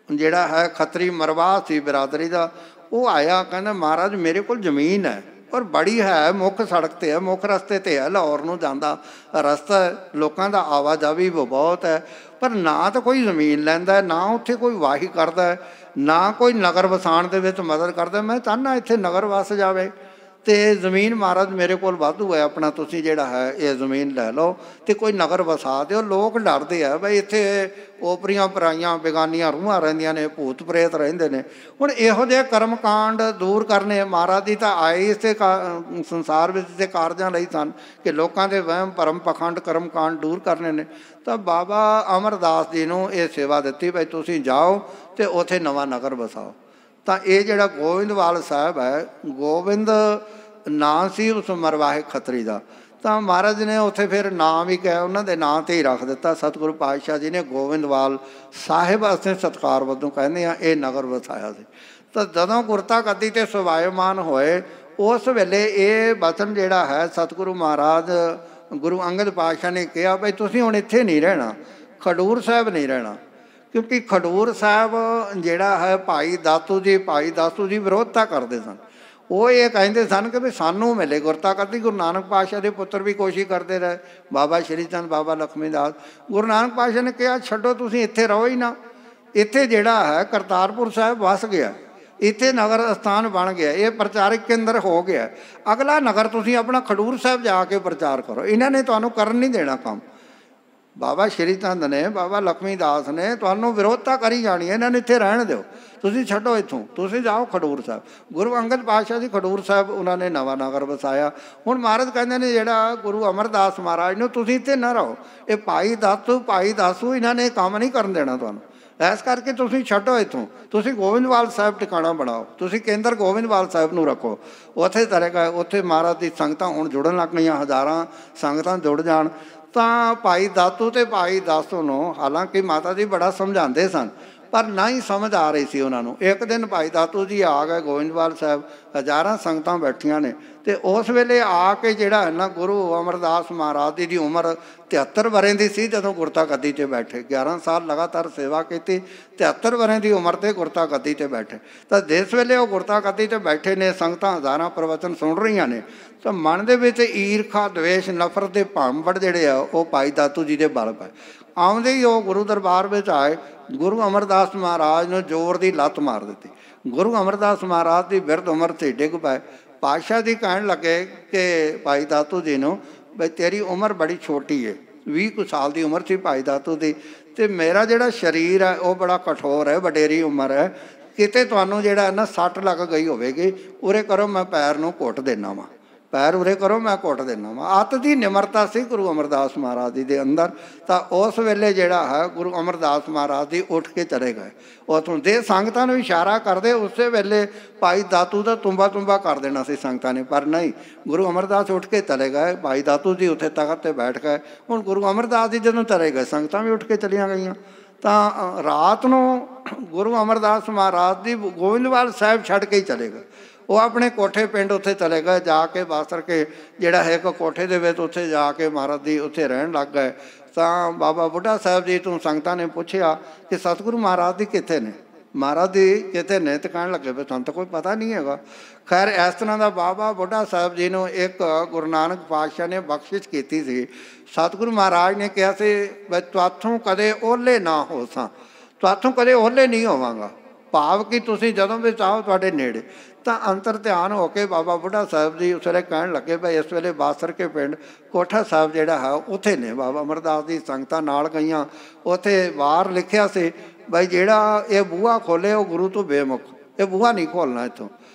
जिहड़ा है खत्तरी मरवाह सी बिरादरी दा, वो आया कहना महाराज मेरे कोल जमीन है और बड़ी है, मुख सड़क ते है, मुख रस्ते ते है, लाहौर नूं जांदा रस्ता है, लोकां दा आवाजावी बहुत है, पर ना तो कोई जमीन लैंदा है, ना उत्थे कोई वाही करदा है, ना कोई नगर वसाण दे विच मदद करदा। मैं चाहना इत्थे नगर वस जावे तो जमीन महाराज मेरे को वाधू है, अपना तुसीं जिहड़ा है ये जमीन लै लो तो कोई नगर वसा दो। लोग डरदे है भाई इत्थे ओपरियां पराइयां बेगानियां रूहां रहिंदियां ने, भूत प्रेत रहिंदे ने। हुण इहो जिहे कर्म कांड दूर करने महाराज जी तां आए इस संसार विच ते कारजां लई सन कि लोकां दे वहम भरम पखंड कर्म कांड दूर करने ने। तो बाबा अमरदास जी नूं ये सेवा दित्ती भाई तुसीं जाओ तो उत्थे नवां नगर वसाओ। तो ये जिहड़ा गोविंदवाल साहब है, गोविंद नाम सी उस मरवाहे खतरी का। तो महाराज ने उत्थे फिर नाम भी कहा उन्होंने नाम ते ही रख दिता। सतगुरु पातशाह जी ने गोविंदवाल साहिब असें सत्कार वजों कहने ये नगर वसाया सी। तो जदों गुरता गद्दी ते सुभायमान होए उस वेले ये वचन जिहड़ा है सतगुरु महाराज गुरु अंगद पातशाह ने कहा भाई तुसीं हुण इत्थे नहीं रहना, खडूर साहब नहीं रहना, क्योंकि खडूर साहब जिहड़ा है भाई दातू जी विरोधता करते सन। वो ये कहते सन कि भी सानू मिले गुरता करती। गुरु नानक पातशाह के पुत्र भी कोशिश करते रहे, बाबा श्री चंद, बाबा लक्ष्मी दास। गुरु नानक पातशाह ने कहा छड्डो तुसीं इत्थे रहो ही ना, इत्थे जिहड़ा है करतारपुर साहब वस गया, इत्थे नगर स्थान बन गया, ये प्रचारक केंद्र हो गया। अगला नगर तुसीं अपना खडूर साहब जाके प्रचार करो। इन्हां ने तुहानूं करन नहीं देना काम। बाबा श्री चंद ने, बाबा लक्ष्मी दास ने तुहानूं विरोधता करी जानी है, इन्हां ने इत्थे रहण दिओ, तुसीं छड्डो इत्थों, तुसीं जाओ खडूर साहब। गुरु अंगद पातशाह जी खडूर साहब उन्होंने नवां नगर वसाया। हुण महाराज कहंदे ने जिहड़ा गुरु अमरदास महाराज ने तुसीं इत्थे ना रहो, ये भाई दासू इन्हां ने काम नहीं करन देना तुहानूं, इस करके तुसीं छड्डो इत्थों, तुसीं गोविंदवाल साहब टिकाणा बनाओ, तुसीं केंद्र गोविंदवाल साहब नूं रखो। उत्थे चले गए, उत्थे महाराज दी संगतां हुण जुड़न लग गईआं, हज़ारां संगतां जुड़ जाण। ਤਾਂ ਭਾਈ ਦਾਤੂ ਤੇ ਭਾਈ ਦਾਸੂ ਨੂੰ ਹਾਲਾਂਕਿ ਮਾਤਾ ਜੀ ਬੜਾ ਸਮਝਾਉਂਦੇ ਸਨ, ਪਰ ਨਾ ਹੀ ਸਮਝ ਆ ਰਹੀ ਸੀ ਉਹਨਾਂ ਨੂੰ। ਇੱਕ ਦਿਨ ਭਾਈ ਦਾਤੂ ਜੀ ਆ ਗਏ ਗੋਇੰਦਵਾਲ ਸਾਹਿਬ, ਹਜ਼ਾਰਾਂ ਸੰਗਤਾਂ ਬੈਠੀਆਂ ਨੇ, ਤੇ ਉਸ ਵੇਲੇ ਆ ਕੇ ਜਿਹੜਾ ਹੈ ਨਾ ਗੁਰੂ ਅਮਰਦਾਸ ਮਹਾਰਾਜ ਦੀ ਉਮਰ 73 ਵਰ੍ਹੇ ਦੀ ਸੀ ਜਦੋਂ ਗੁਰਤਾ ਗੱਦੀ 'ਤੇ ਬੈਠੇ। 11 ਸਾਲ ਲਗਾਤਾਰ ਸੇਵਾ ਕੀਤੀ, 73 ਵਰ੍ਹੇ ਦੀ ਉਮਰ 'ਤੇ ਗੁਰਤਾ ਗੱਦੀ 'ਤੇ ਬੈਠੇ। ਤਾਂ ਜਿਸ ਵੇਲੇ ਉਹ ਗੁਰਤਾ ਗੱਦੀ 'ਤੇ ਬੈਠੇ ਨੇ, ਸੰਗਤਾਂ ਹਜ਼ਾਰਾਂ ਪ੍ਰਵਚਨ ਸੁਣ ਰਹੀਆਂ ਨੇ, ਤਾਂ ਮਨ ਦੇ ਵਿੱਚ ਈਰਖਾ, ਦਵੇਸ਼, ਨਫ਼ਰਤ ਦੇ ਭਾਂਬੜ ਜਿਹੜੇ ਆ ਉਹ ਭਾਈ ਦਾਤੂ ਜੀ ਦੇ ਬਲ ਪਏ। ਆਉਂਦੇ ਹੀ ਉਹ ਗੁਰੂ ਦਰਬਾਰ ਵਿੱਚ ਆਏ, ਗੁਰੂ ਅਮਰਦਾਸ ਮਹਾਰਾਜ ਨੂੰ ਜ਼ੋਰ ਦੀ ਲੱਤ ਮਾਰ ਦਿੱਤੀ। ਗੁਰੂ ਅਮਰਦਾਸ ਮਹਾਰਾਜ ਦੀ ਬਿਰਧ ਉਮਰ 'ਤੇ ਡਿੱਗ ਪਏ। ਪਾਤਸ਼ਾਹ ਜੀ ਕਹਿਣ ਲੱਗੇ ਕਿ ਭਾਈ ਦਾਤੂ ਜੀ ਨੂੰ, ਬਈ ਤੇਰੀ ਉਮਰ ਬੜੀ ਛੋਟੀ ਹੈ, 20 ਕੁ ਸਾਲ ਦੀ ਉਮਰ ਸੀ ਭਾਈ ਦਾਤੂ ਦੀ, ਅਤੇ ਮੇਰਾ ਜਿਹੜਾ ਸਰੀਰ ਹੈ ਉਹ ਬੜਾ ਕਠੋਰ ਹੈ, ਵਡੇਰੀ ਉਮਰ ਹੈ, ਕਿਤੇ ਤੁਹਾਨੂੰ ਜਿਹੜਾ ਨਾ ਸੱਟ ਲੱਗ ਗਈ ਹੋਵੇਗੀ, ਉਰੇ ਕਰੋ ਮੈਂ ਪੈਰ ਨੂੰ ਘੁੱਟ ਦੇਣਾ ਵਾ, ਪੈਰ ਉਰੇ ਕਰੋ ਮੈਂ ਘੁੱਟ ਦੇਣਾ ਵਾ। ਅੱਤ ਦੀ ਨਿਮਰਤਾ ਸੀ ਗੁਰੂ ਅਮਰਦਾਸ ਮਹਾਰਾਜ ਜੀ ਦੇ ਅੰਦਰ। ਤਾਂ ਉਸ ਵੇਲੇ ਜਿਹੜਾ ਹੈ ਗੁਰੂ ਅਮਰਦਾਸ ਮਹਾਰਾਜ ਜੀ ਉੱਠ ਕੇ ਚਲੇ ਗਏ ਉੱਥੋਂ। ਦੇ ਸੰਗਤਾਂ ਨੂੰ ਇਸ਼ਾਰਾ ਕਰਦੇ, ਉਸੇ ਵੇਲੇ ਭਾਈ ਦਾਤੂ ਦਾ ਤੁੰਬਾ ਕਰ ਦੇਣਾ ਸੀ ਸੰਗਤਾਂ ਨੇ, ਪਰ ਨਹੀਂ, ਗੁਰੂ ਅਮਰਦਾਸ ਉੱਠ ਕੇ ਚਲੇ ਗਏ। ਭਾਈ ਦਾਤੂ ਜੀ ਉੱਥੇ ਤਖ਼ਤ 'ਤੇ ਬੈਠ ਗਏ। ਹੁਣ ਗੁਰੂ ਅਮਰਦਾਸ ਜੀ ਜਦੋਂ ਚਲੇ ਗਏ, ਸੰਗਤਾਂ ਵੀ ਉੱਠ ਕੇ ਚਲੀਆਂ ਗਈਆਂ। ਤਾਂ ਰਾਤ ਨੂੰ ਗੁਰੂ ਅਮਰਦਾਸ ਮਹਾਰਾਜ ਜੀ ਗੋਇੰਦਵਾਲ ਸਾਹਿਬ ਛੱਡ ਕੇ ਹੀ ਚਲੇ ਗਏ। ਉਹ ਆਪਣੇ ਕੋਠੇ ਪਿੰਡ ਉੱਥੇ ਚਲੇ ਗਏ, ਜਾ ਕੇ ਬਾਸਰ ਕੇ ਜਿਹੜਾ ਹੈ ਇੱਕ ਕੋਠੇ ਦੇ ਵਿੱਚ ਉੱਥੇ ਜਾ ਕੇ ਮਹਾਰਾਜ ਜੀ ਉੱਥੇ ਰਹਿਣ ਲੱਗ ਗਏ। ਤਾਂ ਬਾਬਾ ਬੁੱਢਾ ਸਾਹਿਬ ਜੀ ਤੋਂ ਸੰਗਤਾਂ ਨੇ ਪੁੱਛਿਆ ਕਿ ਸਤਿਗੁਰੂ ਮਹਾਰਾਜ ਜੀ ਕਿੱਥੇ ਨੇ, ਮਹਾਰਾਜ ਜੀ ਕਿੱਥੇ ਨੇ? ਤੇ ਕਹਿਣ ਲੱਗੇ ਵੀ ਸਾਨੂੰ ਤਾਂ ਕੋਈ ਪਤਾ ਨਹੀਂ ਹੈਗਾ। ਖੈਰ ਇਸ ਤਰ੍ਹਾਂ ਦਾ ਬਾਬਾ ਬੁੱਢਾ ਸਾਹਿਬ ਜੀ ਨੂੰ ਇੱਕ ਗੁਰੂ ਨਾਨਕ ਪਾਤਸ਼ਾਹ ਨੇ ਬਖਸ਼ਿਸ਼ ਕੀਤੀ ਸੀ। ਸਤਿਗੁਰੂ ਮਹਾਰਾਜ ਨੇ ਕਿਹਾ ਸੀ ਵੀ ਤੁਹਾਥੋਂ ਕਦੇ ਓਹਲੇ ਨਾ ਹੋ ਸਾਂ, ਤੁਹਾਥੋਂ ਕਦੇ ਓਹਲੇ ਨਹੀਂ ਹੋਵਾਂਗਾ, ਭਾਵ ਕਿ ਤੁਸੀਂ ਜਦੋਂ ਵੀ ਚਾਹੋ ਤੁਹਾਡੇ ਨੇੜੇ। ਤਾਂ ਅੰਤਰ ਧਿਆਨ ਹੋ ਕੇ ਬਾਬਾ ਬੁੱਢਾ ਸਾਹਿਬ ਜੀ ਉਸ ਵੇਲੇ ਕਹਿਣ ਲੱਗੇ ਭਾਈ ਇਸ ਵੇਲੇ ਬਾਸਰ ਕੇ ਪਿੰਡ ਕੋਠਾ ਸਾਹਿਬ ਜਿਹੜਾ ਹੈ ਉੱਥੇ ਨੇ। ਬਾਬਾ ਅਮਰਦਾਸ ਦੀ ਸੰਗਤਾਂ ਨਾਲ ਗਈਆਂ, ਉੱਥੇ ਬਾਹਰ ਲਿਖਿਆ ਸੀ ਭਾਈ ਜਿਹੜਾ ਇਹ ਬੂਹਾ ਖੋਲ੍ਹੇ ਉਹ ਗੁਰੂ ਤੋਂ ਬੇਮੁਖ, ਇਹ ਬੂਹਾ ਨਹੀਂ ਖੋਲ੍ਹਣਾ ਇੱਥੋਂ।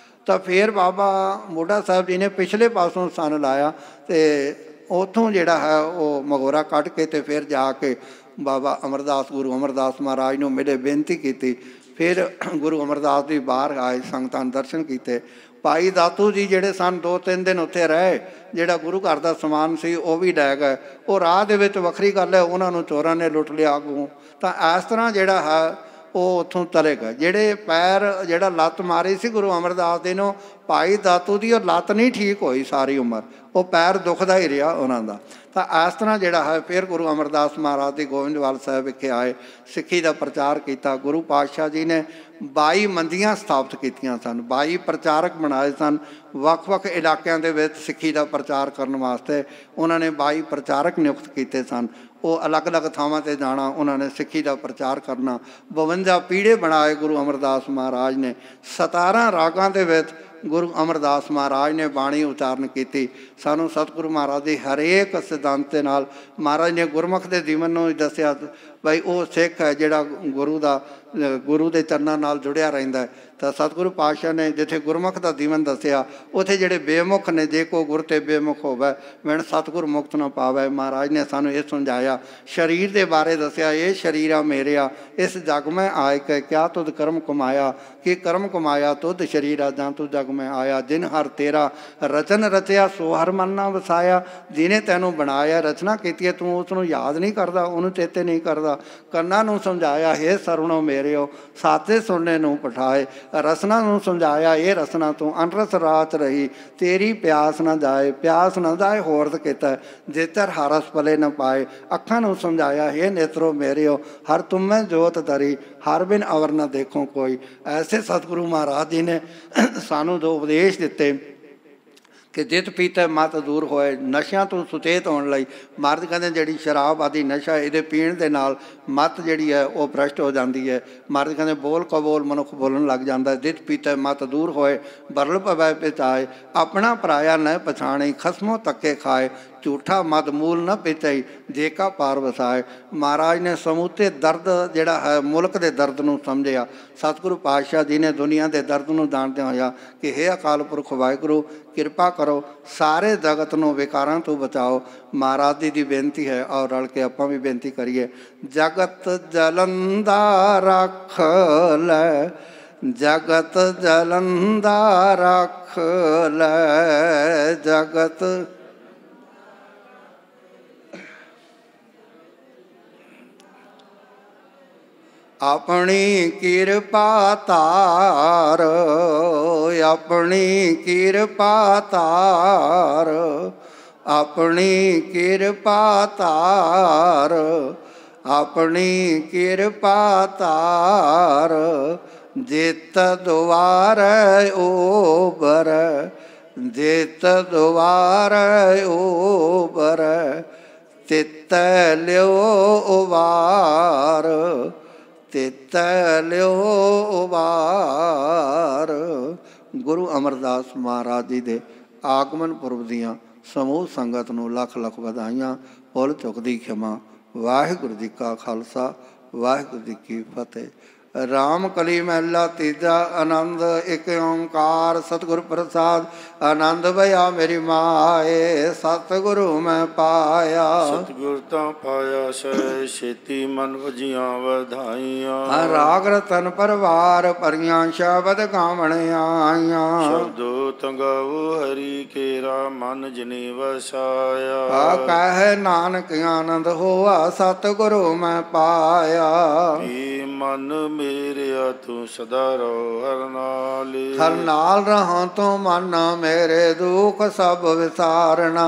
ਤਾਂ ਫਿਰ ਬਾਬਾ ਬੁੱਢਾ ਸਾਹਿਬ ਜੀ ਨੇ ਪਿਛਲੇ ਪਾਸੋਂ ਸੰਨ ਲਾਇਆ ਅਤੇ ਉੱਥੋਂ ਜਿਹੜਾ ਹੈ ਉਹ ਮਗੋਰਾ ਕੱਢ ਕੇ ਅਤੇ ਫਿਰ ਜਾ ਕੇ ਬਾਬਾ ਅਮਰਦਾਸ, ਗੁਰੂ ਅਮਰਦਾਸ ਮਹਾਰਾਜ ਨੂੰ ਮਿਲੇ, ਬੇਨਤੀ ਕੀਤੀ। ਫਿਰ ਗੁਰੂ ਅਮਰਦਾਸ ਜੀ ਬਾਹਰ ਆਏ, ਸੰਗਤਾਂ ਨੂੰ ਦਰਸ਼ਨ ਕੀਤੇ। ਭਾਈ ਦਾਤੂ ਜੀ ਜਿਹੜੇ ਸਨ 2-3 ਦਿਨ ਉੱਥੇ ਰਹੇ, ਜਿਹੜਾ ਗੁਰੂ ਘਰ ਦਾ ਸਮਾਨ ਸੀ ਉਹ ਵੀ ਲੈ ਗਏ। ਉਹ ਰਾਹ ਦੇ ਵਿੱਚ ਵੱਖਰੀ ਗੱਲ ਹੈ, ਉਹਨਾਂ ਨੂੰ ਚੋਰਾਂ ਨੇ ਲੁੱਟ ਲਿਆ ਅੱਗੋਂ। ਤਾਂ ਇਸ ਤਰ੍ਹਾਂ ਜਿਹੜਾ ਹੈ ਉਹ ਉੱਥੋਂ ਚਲੇ ਗਏ। ਜਿਹੜੇ ਪੈਰ ਜਿਹੜਾ ਲੱਤ ਮਾਰੀ ਸੀ ਗੁਰੂ ਅਮਰਦਾਸ ਜੀ ਨੂੰ, ਭਾਈ ਦਾਤੂ ਦੀ ਉਹ ਲੱਤ ਨਹੀਂ ਠੀਕ ਹੋਈ ਸਾਰੀ ਉਮਰ, ਉਹ ਪੈਰ ਦੁਖਦਾ ਹੀ ਰਿਹਾ ਉਹਨਾਂ ਦਾ। ਤਾਂ ਇਸ ਤਰ੍ਹਾਂ ਜਿਹੜਾ ਹੈ ਫਿਰ ਗੁਰੂ ਅਮਰਦਾਸ ਮਹਾਰਾਜ ਦੀ ਗੋਇੰਦਵਾਲ ਸਾਹਿਬ ਵਿਖੇ ਆਏ, ਸਿੱਖੀ ਦਾ ਪ੍ਰਚਾਰ ਕੀਤਾ। ਗੁਰੂ ਪਾਤਸ਼ਾਹ ਜੀ ਨੇ 22 ਮੰਦੀਆਂ ਸਥਾਪਿਤ ਕੀਤੀਆਂ ਸਨ, 22 ਪ੍ਰਚਾਰਕ ਬਣਾਏ ਸਨ ਵੱਖ ਵੱਖ ਇਲਾਕਿਆਂ ਦੇ ਵਿੱਚ ਸਿੱਖੀ ਦਾ ਪ੍ਰਚਾਰ ਕਰਨ ਵਾਸਤੇ। ਉਹਨਾਂ ਨੇ 22 ਪ੍ਰਚਾਰਕ ਨਿਯੁਕਤ ਕੀਤੇ ਸਨ, ਉਹ ਅਲੱਗ-ਅਲੱਗ ਥਾਵਾਂ 'ਤੇ ਜਾਣਾ, ਉਹਨਾਂ ਨੇ ਸਿੱਖੀ ਦਾ ਪ੍ਰਚਾਰ ਕਰਨਾ। 52 ਪੀੜੇ ਬਣਾਏ ਗੁਰੂ ਅਮਰਦਾਸ ਮਹਾਰਾਜ ਨੇ। 17 ਰਾਗਾਂ ਦੇ ਵਿੱਚ ਗੁਰੂ ਅਮਰਦਾਸ ਮਹਾਰਾਜ ਨੇ ਬਾਣੀ ਉਚਾਰਨ ਕੀਤੀ। ਸਾਨੂੰ ਸਤਿਗੁਰੂ ਮਹਾਰਾਜ ਦੀ ਹਰੇਕ ਸਿਧਾਂਤ ਦੇ ਨਾਲ ਮਹਾਰਾਜ ਨੇ ਗੁਰਮੁਖ ਦੇ ਜੀਵਨ ਨੂੰ ਦੱਸਿਆ ਬਈ ਉਹ ਸਿੱਖ ਹੈ ਜਿਹੜਾ ਗੁਰੂ ਦੇ ਚਰਨਾਂ ਨਾਲ ਜੁੜਿਆ ਰਹਿੰਦਾ। ਤਾਂ ਸਤਿਗੁਰੂ ਪਾਤਸ਼ਾਹ ਨੇ ਜਿੱਥੇ ਗੁਰਮੁਖ ਦਾ ਜੀਵਨ ਦੱਸਿਆ, ਉੱਥੇ ਜਿਹੜੇ ਬੇਮੁਖ ਨੇ, ਜੇ ਕੋ ਗੁਰ ਤੇ ਬੇਮੁਖ ਹੋਵੇ ਮੈਨ ਸਤਿਗੁਰ ਮੁਕਤ ਨਾ ਪਾਵੇ। ਮਹਾਰਾਜ ਨੇ ਸਾਨੂੰ ਇਹ ਸਮਝਾਇਆ, ਸਰੀਰ ਦੇ ਬਾਰੇ ਦੱਸਿਆ, ਇਹ ਸਰੀਰਾ ਮੇਰਿਆ ਇਸ ਜਗ ਮੈਂ ਆਇ ਕੇ ਕਿਆ ਤੁਧ ਕਰਮ ਕਮਾਇਆ, ਕਿ ਕਰਮ ਕਮਾਇਆ ਤੁਧ ਸਰੀਰਾ ਜਾਂ ਤੂੰ ਜਗ ਮੈਂ ਆਇਆ। ਜਿਨ ਹਰ ਤੇਰਾ ਰਚਨ ਰਚਿਆ ਸੋ ਹਰ ਮਨ ਨਾ ਵਸਾਇਆ। ਜਿਹਨੇ ਤੈਨੂੰ ਬਣਾਇਆ, ਰਚਨਾ ਕੀਤੀ ਹੈ, ਤੂੰ ਉਸ ਨੂੰ ਯਾਦ ਨਹੀਂ ਕਰਦਾ, ਉਹਨੂੰ ਚੇਤੇ ਨਹੀਂ ਕਰਦਾ। ਹੋਗਾ। ਕੰਨਾਂ ਨੂੰ ਸਮਝਾਇਆ ਹੇ ਸਰਵਣੋ ਮੇਰਿਓ ਸਾਤੇ ਸੁਣਨੇ ਨੂੰ ਪਠਾਏ। ਰਸਨਾ ਨੂੰ ਸਮਝਾਇਆ ਇਹ ਰਸਨਾ ਤੂੰ ਅਨਰਸ ਰਾਤ ਰਹੀ ਤੇਰੀ ਪਿਆਸ ਨਾ ਜਾਏ, ਪਿਆਸ ਨਾ ਜਾਏ ਹੋਰਦ ਕੀਤਾ ਜੇਤਰ ਹਰਸ ਪਲੇ ਨਾ ਪਾਏ। ਅੱਖਾਂ ਨੂੰ ਸਮਝਾਇਆ ਹੇ ਨੇਤਰੋ ਮੇਰਿਓ ਹਰ ਤੁਮੈ ਜੋਤ ਧਰੀ ਹਰ ਬਿਨ ਅਵਰ ਨਾ ਦੇਖੋ ਕੋਈ। ਐਸੇ ਸਤਿਗੁਰੂ ਮਹਾਰਾਜ ਜੀ ਨੇ ਸਾਨੂੰ ਦੋ ਉਪਦੇਸ਼ ਦਿੱਤੇ ਕਿ ਜਿਤ ਪੀਤੇ ਮਤ ਦੂਰ ਹੋਏ। ਨਸ਼ਿਆਂ ਤੋਂ ਸੁਚੇਤ ਹੋਣ ਲਈ ਮਹਾਰਾਜ ਕਹਿੰਦੇ ਜਿਹੜੀ ਸ਼ਰਾਬ ਆਦਿ ਨਸ਼ਾ ਇਹਦੇ ਪੀਣ ਦੇ ਨਾਲ ਮਤ ਜਿਹੜੀ ਹੈ ਉਹ ਭ੍ਰਸ਼ਟ ਹੋ ਜਾਂਦੀ ਹੈ। ਮਹਾਰਾਜ ਕਹਿੰਦੇ ਬੋਲ ਕਬੋਲ ਮਨੁੱਖ ਬੋਲਣ ਲੱਗ ਜਾਂਦਾ। ਜਿਤ ਪੀਤੇ ਮਤ ਦੂਰ ਹੋਏ ਬਰਲ ਪਵੈ ਪਿਤਾਏ ਆਪਣਾ ਪਰਾਇਆ ਨ ਪਛਾਣੇ ਖਸਮੋਂ ਧੱਕੇ ਖਾਏ ਝੂਠਾ ਮਦ ਮੂਲ ਨਾ ਪਿਚਈ ਜੇ ਕਾ ਪਾਰ ਵਸਾਏ। ਮਹਾਰਾਜ ਨੇ ਸਮੁੱਚੇ ਦਰਦ ਜਿਹੜਾ ਹੈ ਮੁਲਕ ਦੇ ਦਰਦ ਨੂੰ ਸਮਝਿਆ। ਸਤਿਗੁਰੂ ਪਾਤਸ਼ਾਹ ਜੀ ਨੇ ਦੁਨੀਆ ਦੇ ਦਰਦ ਨੂੰ ਜਾਣਦਿਆਂ ਹੋਇਆ ਕਿ ਹੇ ਅਕਾਲ ਪੁਰਖ ਵਾਹਿਗੁਰੂ ਕਿਰਪਾ ਕਰੋ ਸਾਰੇ ਜਗਤ ਨੂੰ ਵਿਕਾਰਾਂ ਤੋਂ ਬਚਾਓ। ਮਹਾਰਾਜ ਜੀ ਦੀ ਬੇਨਤੀ ਹੈ ਔਰ ਰਲ ਕੇ ਆਪਾਂ ਵੀ ਬੇਨਤੀ ਕਰੀਏ। ਜਗਤ ਜਲੰਦਾ ਰੱਖ ਲੈ ਜਗਤ ਜਲੰਦਾ ਰੱਖ ਲੈ ਜਗਤ ਆਪਣੀ ਕਿਰਪਾ ਧਾਰ ਆਪਣੀ ਕਿਰਪਾ ਧਾਰ ਆਪਣੀ ਕਿਰਪਾ ਧਾਰ ਆਪਣੀ ਕਿਰਪਾ ਧਾਰ ਜਿਤ ਦੁਆਰੈ ਓਬਰ ਜਿਤ ਦੁਆਰੈ ਓਬਰ ਤਿਤ ਲਿਓ ਉਵਾਰ ਤਿਤ ਲਿਓ ਉਵਾਰ। ਗੁਰੂ ਅਮਰਦਾਸ ਮਹਾਰਾਜ ਜੀ ਦੇ ਆਗਮਨ ਪੁਰਬ ਦੀਆਂ ਸਮੂਹ ਸੰਗਤ ਨੂੰ ਲੱਖ ਲੱਖ ਵਧਾਈਆਂ। ਭੁੱਲ ਚੁੱਕਦੀ ਖਿਮਾ। ਵਾਹਿਗੁਰੂ ਜੀ ਕਾ ਖਾਲਸਾ ਵਾਹਿਗੁਰੂ ਜੀ ਕੀ ਫਤਿਹ। ਰਾਮ ਕਲੀ ਮਹਿਲਾ ਤੀਜਾ। ਆਨੰਦ ਇੱਕ ਓਂਕਾਰ ਸਤਿਗੁਰ ਪ੍ਰਸਾਦ। ਆਨੰਦ ਭਇਆ ਮੇਰੀ ਮਾਏ ਸਤਿਗੁਰੂ ਮੈਂ ਪਾਇਆ। ਸਤਿਗੁਰ ਤਾਂ ਪਾਇਆ ਸਹਿ ਛੇਤੀ ਮਨ ਵਜੀਆਂ ਵਧਾਈਆਂ। ਰਾਗ ਰਤਨ ਪਰਵਾਰ ਭਰੀਆਂ ਸ਼ਬਦ ਗਾਵਣ ਆਈਆਂ। ਸ਼ਬਦੋ ਤੰਗਾਉ ਹਰੀ ਕੇਰਾ ਮਨ ਜਿਨੀ ਵਸਾਇਆ। ਕਹਿ ਨਾਨਕ ਆਨੰਦ ਹੋਆ ਸਤਿਗੁਰੂ ਮੈਂ ਪਾਇਆ। ਕੀ ਮਨ ਮੇਰਿਆ ਤੂੰ ਸਦਾ ਰਹੋ ਹਰ ਨਾਲੇ। ਹਰ ਨਾਲ ਰਹਾਂ ਤੂੰ ਮਨ ਮੇਰੇ ਦੁੱਖ ਸਭ ਵਿਸਾਰਨਾ।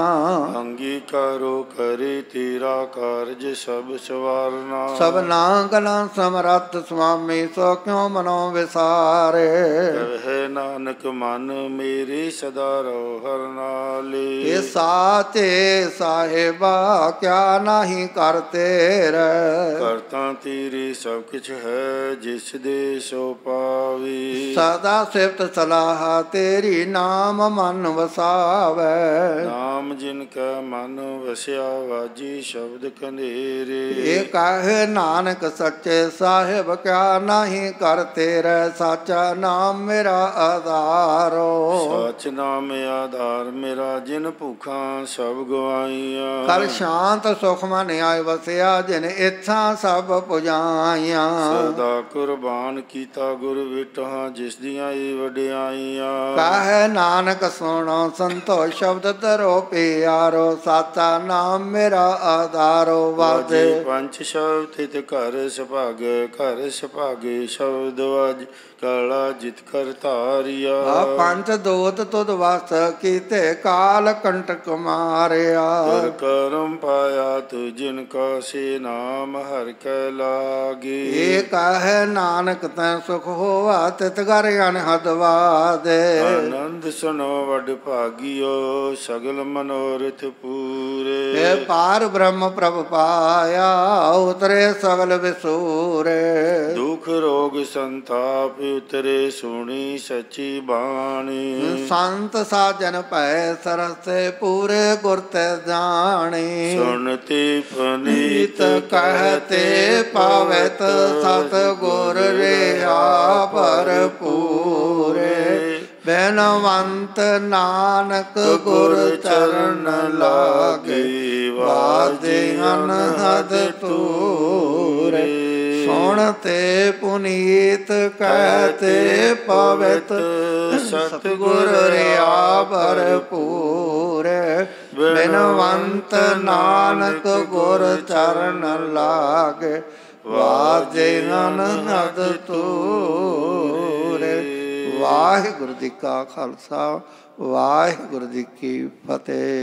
ਅੰਗੀਕਾਰੋ ਕਰੇ ਤੇਰਾ ਕਾਰਜ ਸਭ ਸਵਾਰਨਾ। ਸਭਨਾ ਗਲਾਂ ਸਮਰੱਥ ਸੁਆਮੀ ਸੋ ਕਿਉ ਮਨੋ ਵਿਸਾਰੇ। ਕਹੇ ਨਾਨਕ ਮਨ ਮੇਰੇ ਸਦਾ ਰਹੋ ਹਰ ਨਾਲੇ। ਇਹ ਸਾਚੇ ਸਾਹਿਬਾ ਕਿਆ ਨਹੀਂ ਕਰ ਤੇਰੇ। ਕਰਤਾ ਤੇਰੇ ਸਭ ਕੁਛ ਹੈ ਜਿਸ ਦੇ ਸੋ ਪਾਵੇ। ਸਦਾ ਸਿਫਤ ਸਲਾਹ ਤੇਰੀ ਨਾਮ ਮਨ ਵਸਾਵੇ। ਨਾਮ ਜਿਨ ਕਾ ਮਨ ਵਸਿਆ ਵਾਜੀ ਸ਼ਬਦ ਕੰਧੇਰੇ। ਇਹ ਕਹਿ ਨਾਨਕ ਸੱਚੇ ਸਾਹਿਬ ਕਿਆ ਨਹੀਂ ਕਰ ਤੇਰੇ। ਸਾਚਾ ਨਾਮ ਮੇਰਾ ਆਧਾਰੋ। ਸਚ ਨਾਮ ਆਧਾਰ ਮੇਰਾ ਜਿਨ ਭੁੱਖਾਂ ਸਭ ਗਵਾਈਆਂ। ਕਲ ਸ਼ਾਂਤ ਸੁਖ ਮਨ ਆਇ ਵਸਿਆ ਜਿਨ ਇੱਛਾ ਸਭ ਪੁਜਾਈਆਂ। ਸਦਾ ਕੁਰਬਾਨ ਕੀਤਾ ਗੁਰ ਵਿਟਾਂ ਜਿਸ ਦੀਆਂ ਇਹ ਵਡਿਆਈਆਂ। ਕਹਿ ਨਾਨਕ ਸੁਣੋ ਸੰਤੋ ਸ਼ਬਦ ਧਰੋ ਪਿਆਰੋ। ਸਾਚਾ ਨਾਮ ਮੇਰਾ ਆਧਾਰੋ। ਵਾਜੇ ਪੰਚ ਸ਼ਬਦ ਤਿਤ ਘਰ ਸੁਭਾਗੇ ਘਰ ਸੁਭਾਗੇ ਸ਼ਬਦ ਵਾਜ ਕਾਲਾ ਜਿਤ ਕਰ ਧਾਰਿਆ। ਪੰਜ ਦੋਤ ਤੁਧ ਵਸ ਕੀਤੇ ਕਾਲ ਕੰਟਕ ਮਾਰਿਆ। ਹਰ ਕਰਮ ਪਾਇਆ ਤੂ ਜਿਨ ਕਾ ਸੇ ਨਾਮ ਹਰ ਕੈ ਲਾਗੇ। ਇਹ ਕਹਿ ਨਾਨਕ ਤੈ ਸੁਖ ਹੋਆ ਤਿਤ ਘਰ ਅਨਹਦ ਵਾਦੇ। ਆਨੰਦ ਸੁਨੋ ਵਡ ਭਾਗਿਓ ਸਗਲ ਮਨੋਰਥ ਪੂਰੇ। ਇਹ ਪਾਰ ਬ੍ਰਹਮ ਪ੍ਰਭ ਪਾਇਆ ਉਤਰੇ ਸਗਲ ਵਿਸੂਰੇ। ਦੁਖ ਰੋਗ ਸੰਤਾਪ ਉਤਰੇ ਸੁਣੀ ਸੱਚੀ ਬਾਣੀ। ਸੰਤ ਸਾਜਨ ਭੈ ਸਰਸੇ ਪੂਰੇ ਗੁਰ ਤੇ ਜਾਣੀ। ਸੁਣਤੇ ਪਨੀਤ ਕਹਤੇ ਪਾਵਤ ਸਤ ਗੁਰ ਰਿਹਾ ਭਰਪੂਰੇ। ਬੇਨਵੰਤ ਨਾਨਕ ਗੁਰ ਚਰਨ ਲਾਗੇ ਵਾਜੇ ਅਨਹਦ ਤੂਰੇ। ਸੁਣਤੇ ਪੁਨੀਤ ਕਹਿਤੇ ਪਵਿੱਤ ਸਤਿਗੁਰ ਰਿਆ ਭਰਪੂਰ ਬਿਨਵੰਤ ਨਾਨਕ ਗੁਰ ਚਰਨ ਲਾਗੇ ਵਾਜੇ ਅਨਹਦ ਤੂਰੇ। ਵਾਹਿਗੁਰੂ ਜੀ ਕਾ ਖਾਲਸਾ ਵਾਹਿਗੁਰੂ ਜੀ ਕੀ ਫਤਿਹ।